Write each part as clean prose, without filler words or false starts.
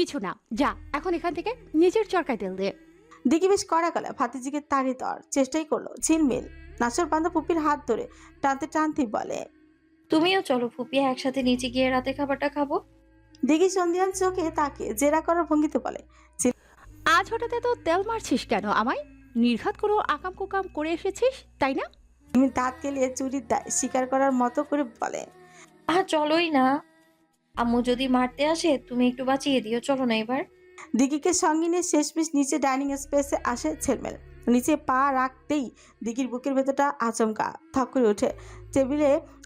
কিছু না, যা এখন এখান থেকে, নিজের চরকায় তেল দে। দিঘি বেশ কড়া গলায় ভাতিজিকে তাড়িয়ে দেওয়ার চেষ্টাই করলো ঝিলমিল। নাচর বান্ধা পুপির হাত ধরে টানতে টানতে বলে, তুমিও চলো ফুপি, একসাথে নিচে গিয়ে রাতে খাবারটা খাবো। দিঘি সন্ধিয়ান চোখে তাকে জেরা করার ভঙ্গিতে বলে, আজ হঠাৎ এত তেল মারছিস কেন আমায়? নির্ঘাত কোনো আকাম কুকাম করে এসেছিস তাই না? ঝিলমিল দাঁত কেলিয়ে চুরির দায় স্বীকার করার মতো করে বলে, চলোই না। আম্মু যদি মারতে আসে তুমি একটু বাঁচিয়ে দিও, চলো না এবার। দিঘিকে সঙ্গে নিয়ে শেষমেশ নিচে ডাইনিং স্পেসে আসে ছেলমেল। নিচে পা রাখতেই দিঘির বুকের ভেতরটা আচমকা থক করে ওঠে।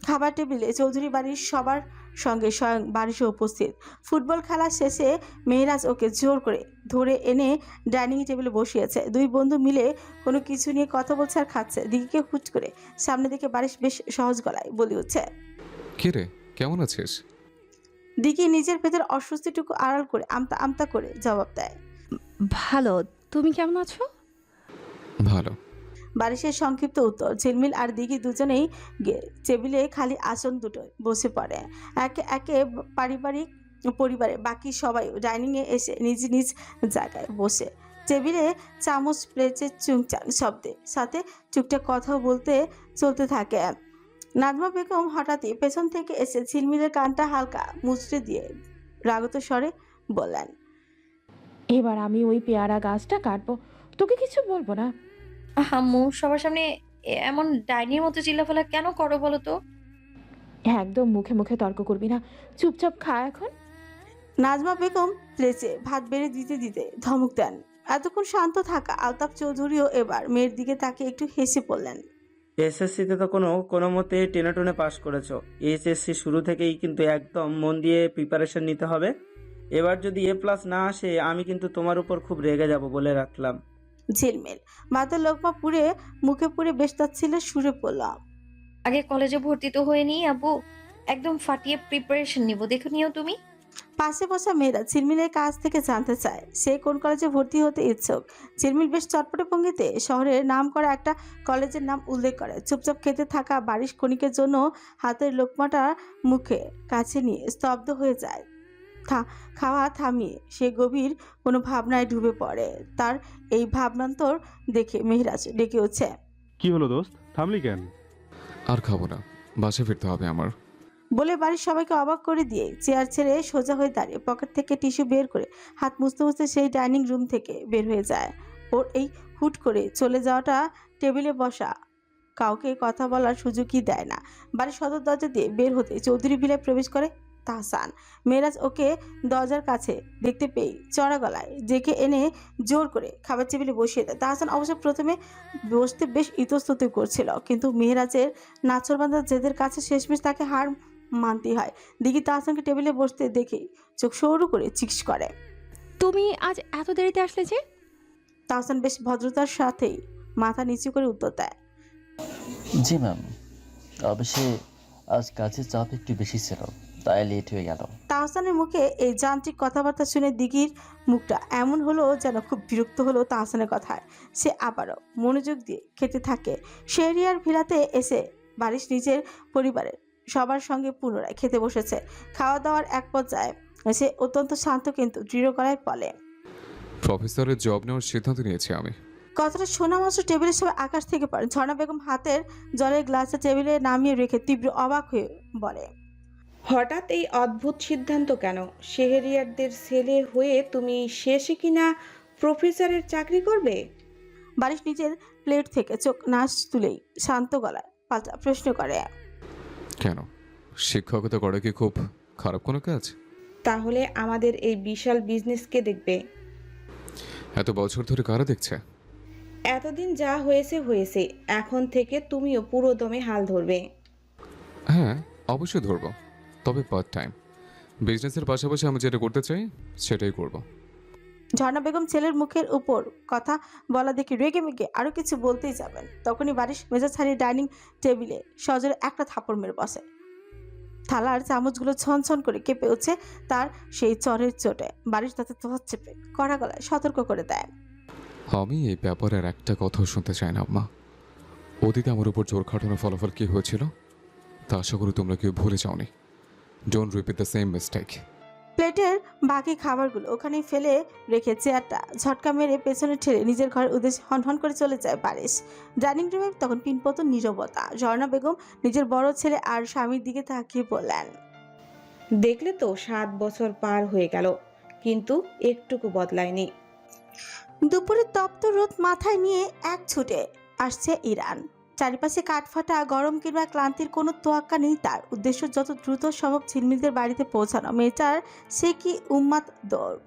খাবার টেবিলে চৌধুরী বাড়ির সবার সঙ্গে স্বয়ং বারিশও উপস্থিত। ফুটবল খেলা শেষে মেহরাজ ওকে জোর করে ধরে এনে ডাইনিং টেবিলে বসিয়েছে। দুই বন্ধু মিলে কোনো কিছু নিয়ে কথা বলছে আর খাচ্ছে। দিঘিকে হুট করে সামনে দিকে বারিশ বেশ সহজ গলায় বলে উঠছে, কে রে, কেমন আছিস? দিঘি নিজের ভেতর অস্বস্তিটুকু আড়াল করে আমতা আমতা করে জবাব দেয়, ভালো, তুমি কেমন আছো? ভালো। বারিশের সংক্ষিপ্ত উত্তর। ঝিলমিল আর দিঘি দুজনেই গিয়ে টেবিলে খালি আসন দুটোয় বসে পড়ে। একে একে পরিবারে বাকি সবাই ডাইনিংয়ে এসে নিজ নিজ জায়গায় বসে। টেবিলে চামচ প্লেটে চুংচাং শব্দে সাথে টুকটাক কথাও চলতে থাকে। নাজমা বেগম হঠাৎই পেছন থেকে এসে ঝিলমিলের কানটা হালকা মুচড়ে দিয়ে রাগত স্বরে বললেন, এবার আমি ওই পেয়ারা গাছটা কাটবো, তোকে কিছু বলবো না। আম্মু সবার সামনে এমন ডাইনির মতো চিল্লাফেলা কেন করো বলো তো? একদম মুখে মুখে তর্ক করবি না, চুপচাপ খা এখন। নাজমা বেগম প্লেটে ভাত বেড়ে দিতে দিতে ধমক দেন। এতক্ষণ শান্ত থাকা আলতাফ চৌধুরীও এবার মেয়ের দিকে তাকে একটু হেসে পড়লেন। এসএসসিতে তো কোনো মতে টেনে টুনে পাশ করেছো। এইচএসসি শুরু থেকেই কিন্তু একদম মন দিয়ে প্রিপারেশন নিতে হবে। এবার যদি A+ না আসে আমি কিন্তু তোমার উপর খুব রেগে যাব বলে রাখলাম। ঝিলমিল ভাতের লোকমা মুখে পুড়ে বেশ তাচ্ছিল্যের সুরে পড়লাম, আগে কলেজে ভর্তি তো হয়ে নি আব্বু, একদম ফাটিয়ে প্রিপারেশন নিব, দেখো নিও তুমি। পাশে বসা মেয়েরা ঝিলমিলের কাছ থেকে জানতে চায় সে কোন কলেজে ভর্তি হতে ইচ্ছুক। ঝিলমিল বেশ চটপটে ভঙ্গিতে শহরের নাম করা একটা কলেজের নাম উল্লেখ করে। চুপচাপ খেতে থাকা বারিশ ক্ষণিকের জন্য হাতের লোকমাটা মুখে কাছে নিয়ে স্তব্ধ হয়ে যায়। খাওয়া থামিয়ে সে গভীর কোনো ভাবনায় ডুবে পড়ে। তার এই ভাবনান্তর দেখে মেহরাজ ডেকে উঠছে, কি হলো দোস্ত, থামলি কেন? আর খাবো না, বাসায় ফিরতে হবে আমার। বলে বাড়ির সবাইকে অবাক করে দিয়ে চেয়ার ছেড়ে সোজা হয়ে দাঁড়িয়ে পকেট থেকে টিস্যু বের করে হাত মুছতে মুছতে সেই ডাইনিং রুম থেকে বের হয়ে যায়। ওর এই হুট করে চলে যাওয়াটা টেবিলে বসা কাউকে কথা বলার সুযোগই দেয় না। বাড়ির সদর দরজা দিয়ে বের হতে চৌধুরী ভিলায় প্রবেশ করে তাহসান। মেরাজ ওকে দরজার কাছে দেখতে পেয়ে চড়া গলায় ডেকে এনে জোর করে খাবার টেবিলে বসিয়ে দেয়। তাহসান অবশ্য প্রথমে বসতে বেশ ইতস্তত করছিল, কিন্তু মেহরাজের নাচরবান্ধা জেদের কাছে শেষমেশ তাকে হার মানতেই হয়। দিঘি তাহসানকে টেবিলে বসতে দেখে চোখ সরু করে চিক্স করে। তুমি আজ এত দেরিতে আসলে যে? তাহসান বেশ ভদ্রতার সাথেই মাথা নিচু করে উত্তর দেয়, জি ম্যাম, অবশ্যই আজ কাজের চাপ একটু বেশি ছিল, তাই লেট হয়ে গেল। তাহসানের মুখে এই যান্ত্রিক কথাবার্তা শুনে দিঘির মুখটা এমন হলো যেন খুব বিরক্ত হলো তাহসানের কথায়। সে আবারও মনোযোগ দিয়ে খেতে থাকে। শেরিয়ার ভিলাতে এসে বারিশ নিজের পরিবারের সবার সঙ্গে পুনরায় খেতে বসেছে। খাওয়া দাওয়ার এক পর্যায়ে সে অত্যন্ত শান্ত কিন্তু দৃঢ় গলায় বলে, প্রফেসরের জব নেওয়ার সিদ্ধান্ত নিয়েছি আমি। কথাটা শোনা মাত্র টেবিলের সবাই আকাশ থেকে পড়ে। ঝর্ণা বেগম হাতের জলের গ্লাসে টেবিলে নামিয়ে রেখে তীব্র অবাক হয়ে বলে, হঠাৎ এই অদ্ভুত সিদ্ধান্ত কেন? শেহরিয়ারদের ছেলে হয়ে তুমি শেষে কিনা প্রফেসরের চাকরি করবে? বারিশ নিজের প্লেট থেকে চোখ নাচ তুলেই শান্ত গলায় পাল্টা প্রশ্ন করে, কেন, শিক্ষকতা করা কি খুব খারাপ কোনো কাজ? তাহলে আমাদের এই বিশাল বিজনেস কে দেখবে? এত বছর ধরে কারা দেখছে? এতদিন যা হয়েছে হয়েছে, এখন থেকে তুমিও পুরো দমে হাল ধরবে। হ্যাঁ, অবশ্যই ধরবো, তবে পার্ট টাইম। বিজনেসের পাশাপাশি আমি যেটা করতে চাই সেটাই করব। ঝর্ণা বেগম ছেলের মুখের উপর কথা বলা দেখে রেগে মেগে আরো কিছু বলতেই যাবেন, তখনই বারিশ মেজাজ ছাড়িয়ে ডাইনিং টেবিলে সজোরে একটা থাপড় মেরে বসে। থালার চামচগুলো ছন করে কেঁপে উঠছে তার সেই চরের চোটে। বারিশ তাতে তোয়াজ চেপে কড়া গলায় সতর্ক করে দেয়, আমি এই ব্যাপারের একটা কথাও শুনতে চাই না আম্মা। অতীতে আমার উপর জোর খাটানোর ফলাফল কী হয়েছিল তা আশা করি তোমরা কেউ ভুলে যাওনি। Don't repeat the same mistake. প্লেটের বাকি খাবারগুলো ওখানেই ফেলে রেখে চেয়ারটা ঝটকা মেরে পেছনে ঠেলে নিজের ঘরের উদ্দেশ্যে হনহন করে চলে যায় পারেশ। ডাইনিং রুমে তখন পিনপতন নীরবতা। ঝর্ণা বেগম নিজের বড় ছেলে আর স্বামীর দিকে তাকিয়ে বললেন, দেখলে তো 7 বছর পার হয়ে গেল, কিন্তু একটুকু বদলায়নি। দুপুরে তপ্ত রোদ মাথায় নিয়ে এক ছুটে আসছে ইরান। চারিপাশে কাঠফাটা গরম কিংবা ক্লান্তির কোনো তোয়াক্কা নেই তার। উদ্দেশ্য যত দ্রুত সম্ভব ঝিলমিলদের বাড়িতে পৌঁছানো। মেয়েটার সে কি উম্মাদ দৌড়।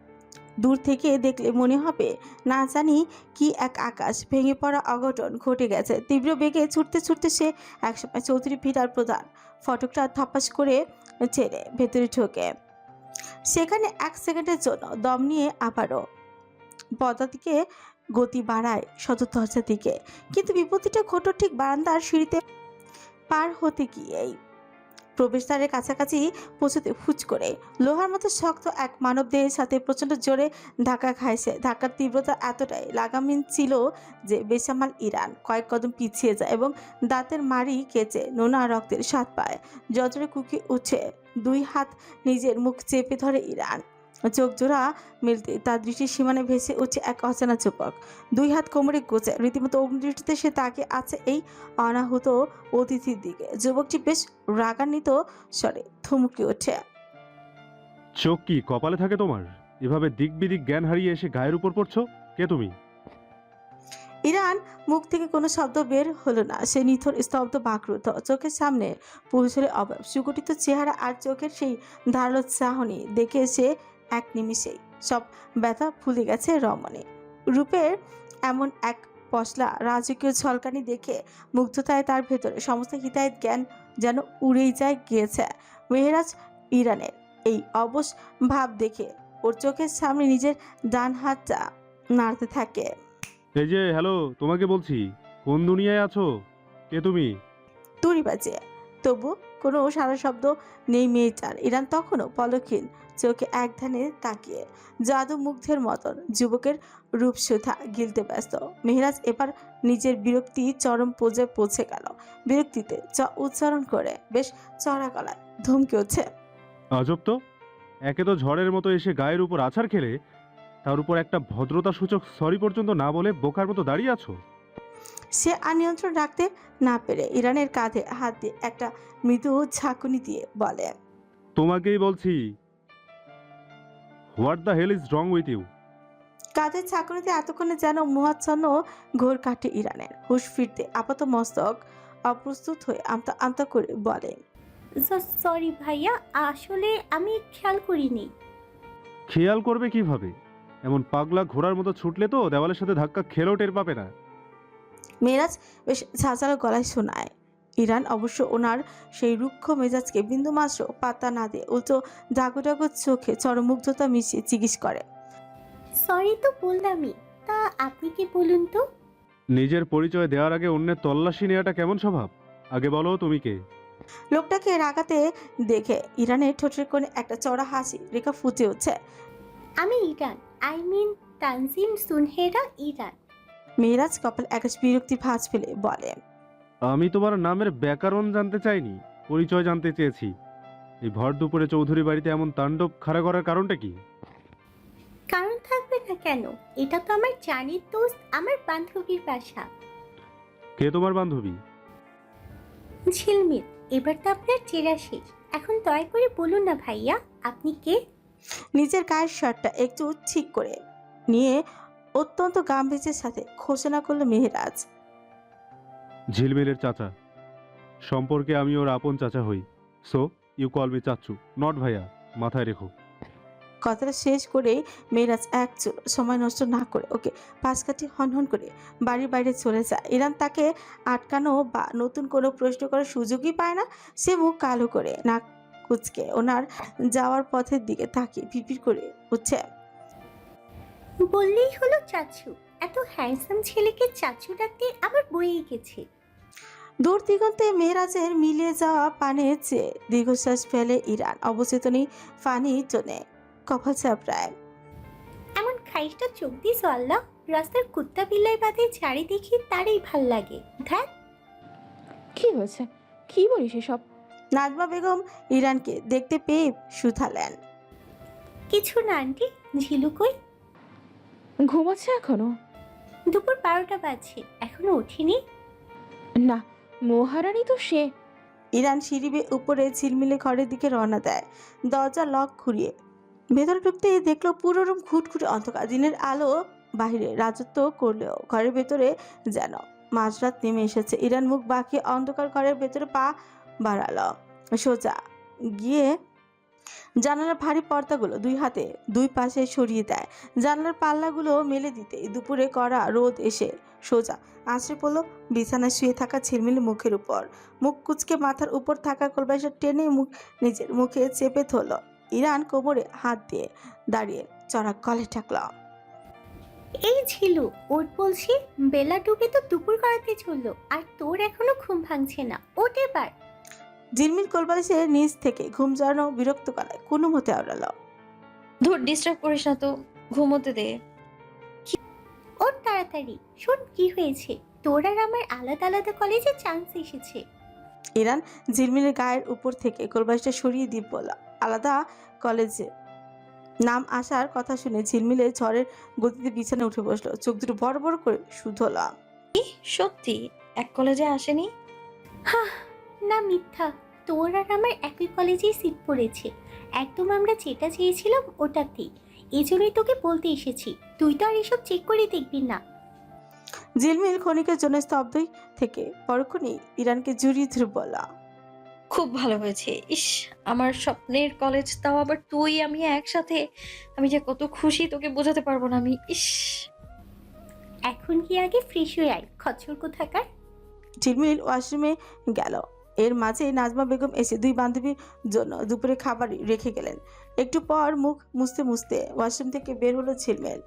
দূর থেকে দেখলে মনে হবে না জানি কি এক আকাশ ভেঙে পড়া অঘটন ঘটে গেছে। তীব্র বেগে ছুটতে ছুটতে সে একসময় চৌধুরী ভিটার প্রধান ফটকটা থাপ্পাস করে ছেড়ে ভেতরে ঢোকে। সেখানে 1 সেকেন্ডের জন্য দম নিয়ে আবারও পদা দিকে গতি বাড়ায় সদর দরজার দিকে। কিন্তু বিপত্তিটা ঘটল ঠিক বারান্দার সিঁড়িতে পার হতে গিয়েই। প্রবেশদ্বারের কাছাকাছি পৌঁছতে হুচ করে লোহার মতো শক্ত এক মানবদেহের সাথে প্রচণ্ড জোরে ধাক্কা খাইছে। ধাক্কার তীব্রতা এতটাই লাগামহীন ছিল যে বেসামাল ইরান কয়েক কদম পিছিয়ে যায় এবং দাঁতের মাড়ি কেচে নোনা রক্তের স্বাদ পায়। যতরে কুকি উঠে 2 হাত নিজের মুখ চেপে ধরে ইরান। চোখ জোড়া মিলতে তার দৃষ্টির সীমানে ভেসে উঠছে এক অচেনা যুবক। 2 হাত কোমরে গোছে রীতিমতো অগ্নিদৃষ্টিতে সে তাকে আছে এই অনাহুত অতিথির দিকে। যুবকটি বেশ রাগান্বিত স্বরে থমকে ওঠে। চোখ কি কপালে থাকে তোমার? এভাবে দিক বিদিক জ্ঞান হারিয়ে এসে গায়ের উপর পড়ছো? কে তুমি? ইরান মুখ থেকে কোনো শব্দ বের হলো না। সে নিথর স্তব্ধ বাকরুদ্ধ। চোখের সামনে পুরুষের অভাব সুগঠিত চেহারা আর চোখের সেই ধারালো চাহনি দেখে সে এক নিমিষেই সব ব্যথা ভুলে গেছে। রমণী রূপের এমন এক পশলা রাজকীয় ঝলকানি দেখে মুগ্ধতায় তার ভেতরে সমস্ত হিতায়ত জ্ঞান যেন উড়েই গিয়েছে। মেহেরাজ ইরানের এই অবশ ভাব দেখে ওর চোখের সামনে নিজের ডান হাতটা নাড়তে থাকে। এই যে হ্যালো, তোমাকে বলছি, কোন দুনিয়ায় আছো? কে তুমি? তুড়ি বাজে, তবু কোনো সারা শব্দ নেই মেয়েটার। ইরান তখনও পলকহীন চোখে এক ধ্যানে তাকিয়ে জাদু মুগ্ধের মতন যুবকের রূপসুধা গিলতে ব্যস্ত। মেহেরাজ এবার নিজের বিরক্তি চরম পর্যায়ে পৌঁছে গেল। বিরক্তিতে উচ্চারণ করে বেশ চড়া গলায় ধমকে উঠছে। আজব তো, একে তো ঝড়ের মতো এসে গায়ের উপর আছাড় খেলে, তার উপর একটা ভদ্রতা সূচক সরি পর্যন্ত না বলে বোকার মতো দাঁড়িয়ে আছো। সে আর নিয়ন্ত্রণ রাখতে না পেরে ইরানের কাঁধে হাত দিয়ে একটা মৃদু ঝাঁকুনি দিয়ে বলে, তোমাকেই বলছি, what the hell is wrong with you? কাঁধের ঝাঁকুনিতে এতক্ষণে যেন মোহাচ্ছন্ন ঘোর কাটে ইরানের। হুঁশ ফিরতে আপাত মস্তক অপ্রস্তুত হয়ে আমতা আমতা করে বলে, সরি ভাইয়া, আসলে আমি খেয়াল করিনি। খেয়াল করবে কিভাবে? এমন পাগলা ঘোড়ার মতো ছুটলে তো দেওয়ালের সাথে ধাক্কা খেলেও টের পাবে না। মেরাজ বেশ ঝাঁঝালো গলায় শোনায়। ইরান অবশ্য ওনার সেই রুক্ষ মেজাজকে বিন্দুমাত্র পাত্তা না দিয়ে উল্টো ডাগু ডাগু চোখে চরমুগ্ধতা মিশিয়ে জিজ্ঞেস করে, সরি তো বললামই, তা আপনি কি বলুন তো? নিজের পরিচয় দেওয়ার আগে অন্যের তল্লাশি নেওয়াটা কেমন স্বভাব? আগে বলো তুমি কে? লোকটাকে রাগাতে দেখে ইরানের ঠোঁটের কোণে একটা চড়া হাসি রেখা ফুটে উঠছে। আমি ইরান, আই মিন তানজিম সুনহেরা ইরান। মেরাজ কপাল আকাশ বিরক্তি ভাঁজ ফেলে বলে, আমি তোমার নামের ব্যাকরণ জানতে চাইনি, পরিচয় জানতে চেয়েছি। এই ভর দুপুরে চৌধুরী বাড়িতে এমন তাণ্ডব খাড়া করার কারণটা কি? কারণ থাকবে না কেন? এটা তো আমার জানির দোস্ত, আমার বান্ধবীর বাসা। কে তোমার বান্ধবী? ঝিলমিল, এবার তো আপনার চেরা শেষ। এখন দয়া করে বলুন না ভাইয়া, আপনি কে? নিজের গায়ের শার্টটা একটু ঠিক করে নিয়ে অত্যন্ত গাম্ভীর্যের সাথে ঘোষণা করলো মেহেরাজ, ঝিলমিলের চাচা। সম্পর্কে আমি ওর আপন চাচা হই। So you call me chachchu, not bhaiya, মাথায় রেখো। কথাটা শেষ করেই মেয়েরাজ এক চুল সময় নষ্ট না করে ওকে পাশ কাটিয়ে হনহন করে বাড়ির বাইরে চলে যায়। ইরান তাকে আটকানো বা নতুন কোনো প্রশ্ন করার সুযোগই পায় না। সে মুখ কালো করে নাক কুচকে ওনার যাওয়ার পথের দিকে তাকিয়ে পিপির করে উঠছে, বললেই হলো চাচু। এত হ্যান্ডসাম ছেলেকে চাচু ডাকতে আমার বইয়ে গেছে। দূর দিগন্তে মেয়েরাজের মিলিয়ে যাওয়া পানের চেয়ে দীর্ঘশ্বাস ফেলে ইরান। অবচেতনই ফানি জনে কপাল চাপড়ায়। এমন খাইসটা চোখ দিস আল্লাহ, রাস্তার কুত্তা বিল্লাই বাদে চারি দেখি তারই ভাল লাগে। ধ্যাত, কি হয়েছে? কি বলিস এসব? নাজমা বেগম ইরানকে দেখতে পেয়ে সুথালেন, কিছু না আন্টি। ঝিলু কই? ঘুমাচ্ছে এখনো? দুপুর 12টা বাজছে, এখনো উঠিনি। না, মহারানী তো সে। ইরান সিঁড়ি বেয়ে উপরে ঝিলমিলে ঘরের দিকে রওনা দেয়, দরজা লক ঘুরিয়ে। ভেতরে ঢুকতে দেখলো পুরো রুম ঘুটঘুটে অন্ধকার। দিনের আলো বাহিরে রাজত্ব করলেও ঘরের ভেতরে যেন মাঝরাত নেমে এসেছে। ইরান মুখ বাঁকিয়ে অন্ধকার ঘরের ভেতরে পা বাড়ালো, সোজা গিয়ে জানালার ভারী পর্দাগুলো দুই হাতে দুই পাশে সরিয়ে দেয়। জানালার পাল্লাগুলো মেলে দিতে দুপুরে করা রোদ এসে সোজা আছড়ে পড়লো বিছানায় শুয়ে থাকা ঝিলমিল মুখের উপর। মুখ কুচকে মাথার উপর থাকা কলবাসা টেনে মুখ নিজের মুখে চেপে ধরল। ইরান কোমরে হাত দিয়ে দাঁড়িয়ে চড়া কলে ঠাকল। এই ঝিলু ওট বলছি। বেলা ডুবে তো দুপুর করাতে চললো, আর তোর এখনো ঘুম ভাঙছে না। ওঠ এবার। ঝিলমিল কোলবালিশের নিচ থেকে ঘুম জড়ানো বিরক্ত গলায় কোনো মতে আওড়ালো। ধুর, ডিস্টার্ব করিস না তো, ঘুমোতে দে। ওঠ তাড়াতাড়ি। শোন কি হয়েছে, তোর আর আমার আলাদা আলাদা কলেজে চান্স এসেছে। ইরান ঝিলমিলের গায়ের উপর থেকে কোলবালিশটা সরিয়ে দিয়ে বলল। আলাদা কলেজে নাম আসার কথা শুনে ঝিলমিলের ঝড়ের গতিতে বিছানায় উঠে বসলো, চোখ দুটো বড় বড় করে শুধলা। সত্যি এক কলেজে আসেনি? হাহ, না মিথ্যা। তোর আর আমার একই কলেজেই সিট পড়েছে, একদম আমরা যেটা চেয়েছিলাম ওটাতেই। এই জন্যই তোকে বলতে এসেছি, তুই তো আর এসব চেক করে দেখবি না। ঝিলমিল ক্ষণিকের জন্য স্তব্ধই থেকে পরক্ষণেই ইরানকে জড়িয়ে ধরে বলা। খুব ভালো হয়েছে। ইস, আমার স্বপ্নের কলেজ, তাও আবার তুই আমি একসাথে। আমি যে কত খুশি তোকে বোঝাতে পারবো না আমি। ইস, এখন কি আগে ফ্রেশ হয়ে আয়, খচ্চর কোথাকার। ঝিলমিল ওয়াশরুমে গেল। এর মাঝে নাজমা বেগম এসে দুই বান্ধবীর জন্য দুপুরে খাবার রেখে গেলেন। একটু পর মুখ মুছতে মুছতে ওয়াশরুম থেকে বের হলো ঝিলমিল।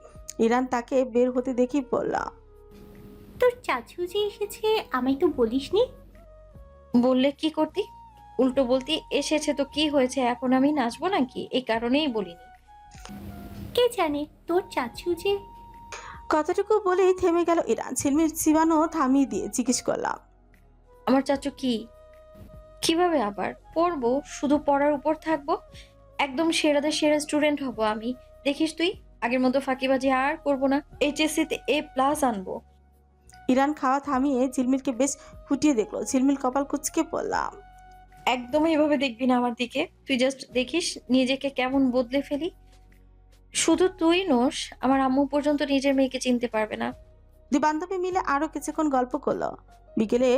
ইরান তাকে বের হতে দেখি বলল। তোর চাচু যে এসেছে আমায় তো বলিসনি। বললে কি করতি? উল্টো বলতি এসেছে তো কি হয়েছে, এখন আমি নাচবো নাকি? এই কারণেই বলিনি। কে জানে তোর চাচু যে। কতটুকু বলেই থেমে গেল ইরান। ঝিলমিল চিবানো থামিয়ে দিয়ে জিজ্ঞেস করলাম। আমার চাচু কি? কিভাবে আবার পড়বো? শুধু পড়ার উপর থাকবো? একদম সেরাদের সেরা স্টুডেন্ট হব আমি। দেখিস তুই, আগের মতো ফাঁকিবাজি আর করবো না। এইচএসসি তে A+ আনবো। ইরান খাওয়া থামিয়ে ঝিলমিলকে বেশ ফুটিয়ে দেখলো। ঝিলমিল কপাল কুচকে বললাম। একদমই এভাবে দেখবি না আমার দিকে। তুই জাস্ট দেখিস নিজেকে কেমন বদলে ফেলি। শুধু তুই নোস, আমার আম্মু পর্যন্ত নিজের মেয়েকে চিনতে পারবে না। দুই বান্ধবী মিলে আরো কিছুক্ষণ গল্প করলো। বিকেলে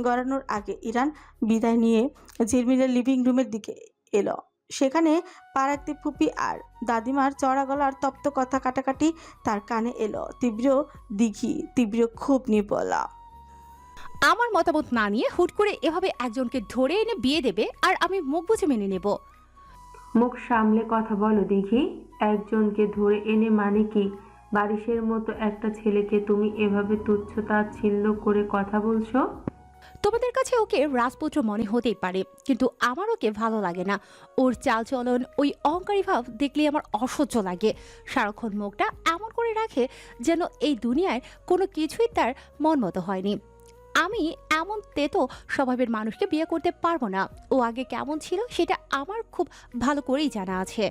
গড়ানোর আগে ইরান বিদায় নিয়ে ঝিলমিলের লিভিং রুমের দিকে এলো। সেখানে পাড়াতে ফুপি আর দাদিমার চড়া গলার তপ্ত কথা কাটাকাটি তার কানে এলো। তীব্র ক্ষোভ নিয়ে বলা। আমার মতামত না নিয়ে হুট করে এভাবে একজনকে ধরে এনে বিয়ে দেবে, আর আমি মুখ বুঝে মেনে নেব? মুখ সামলে কথা বলো দেখি। একজনকে ধরে এনে মানে কি? বারিশের মতো একটা ছেলেকে তুমি এভাবে তুচ্ছ-তাচ্ছিল্য করে কথা বলছো? তোমাদের কাছে ওকে রাজপুত্র মনে হতেই পারে, কিন্তু আমার ওকে ভালো লাগে না। ওর চালচলন, ওই অহংকারী ভাব দেখলে আমার অসহ্য লাগে। সারাক্ষণ মুখটা এমন করে রাখে যেন এই দুনিয়ায় কোনো কিছুই তার মন মতো হয়নি। আমি এমন তেতো স্বভাবের মানুষকে বিয়ে করতে পারবো না। ও আগে কেমন ছিল সেটা আমার খুব ভালো করেই জানা আছে।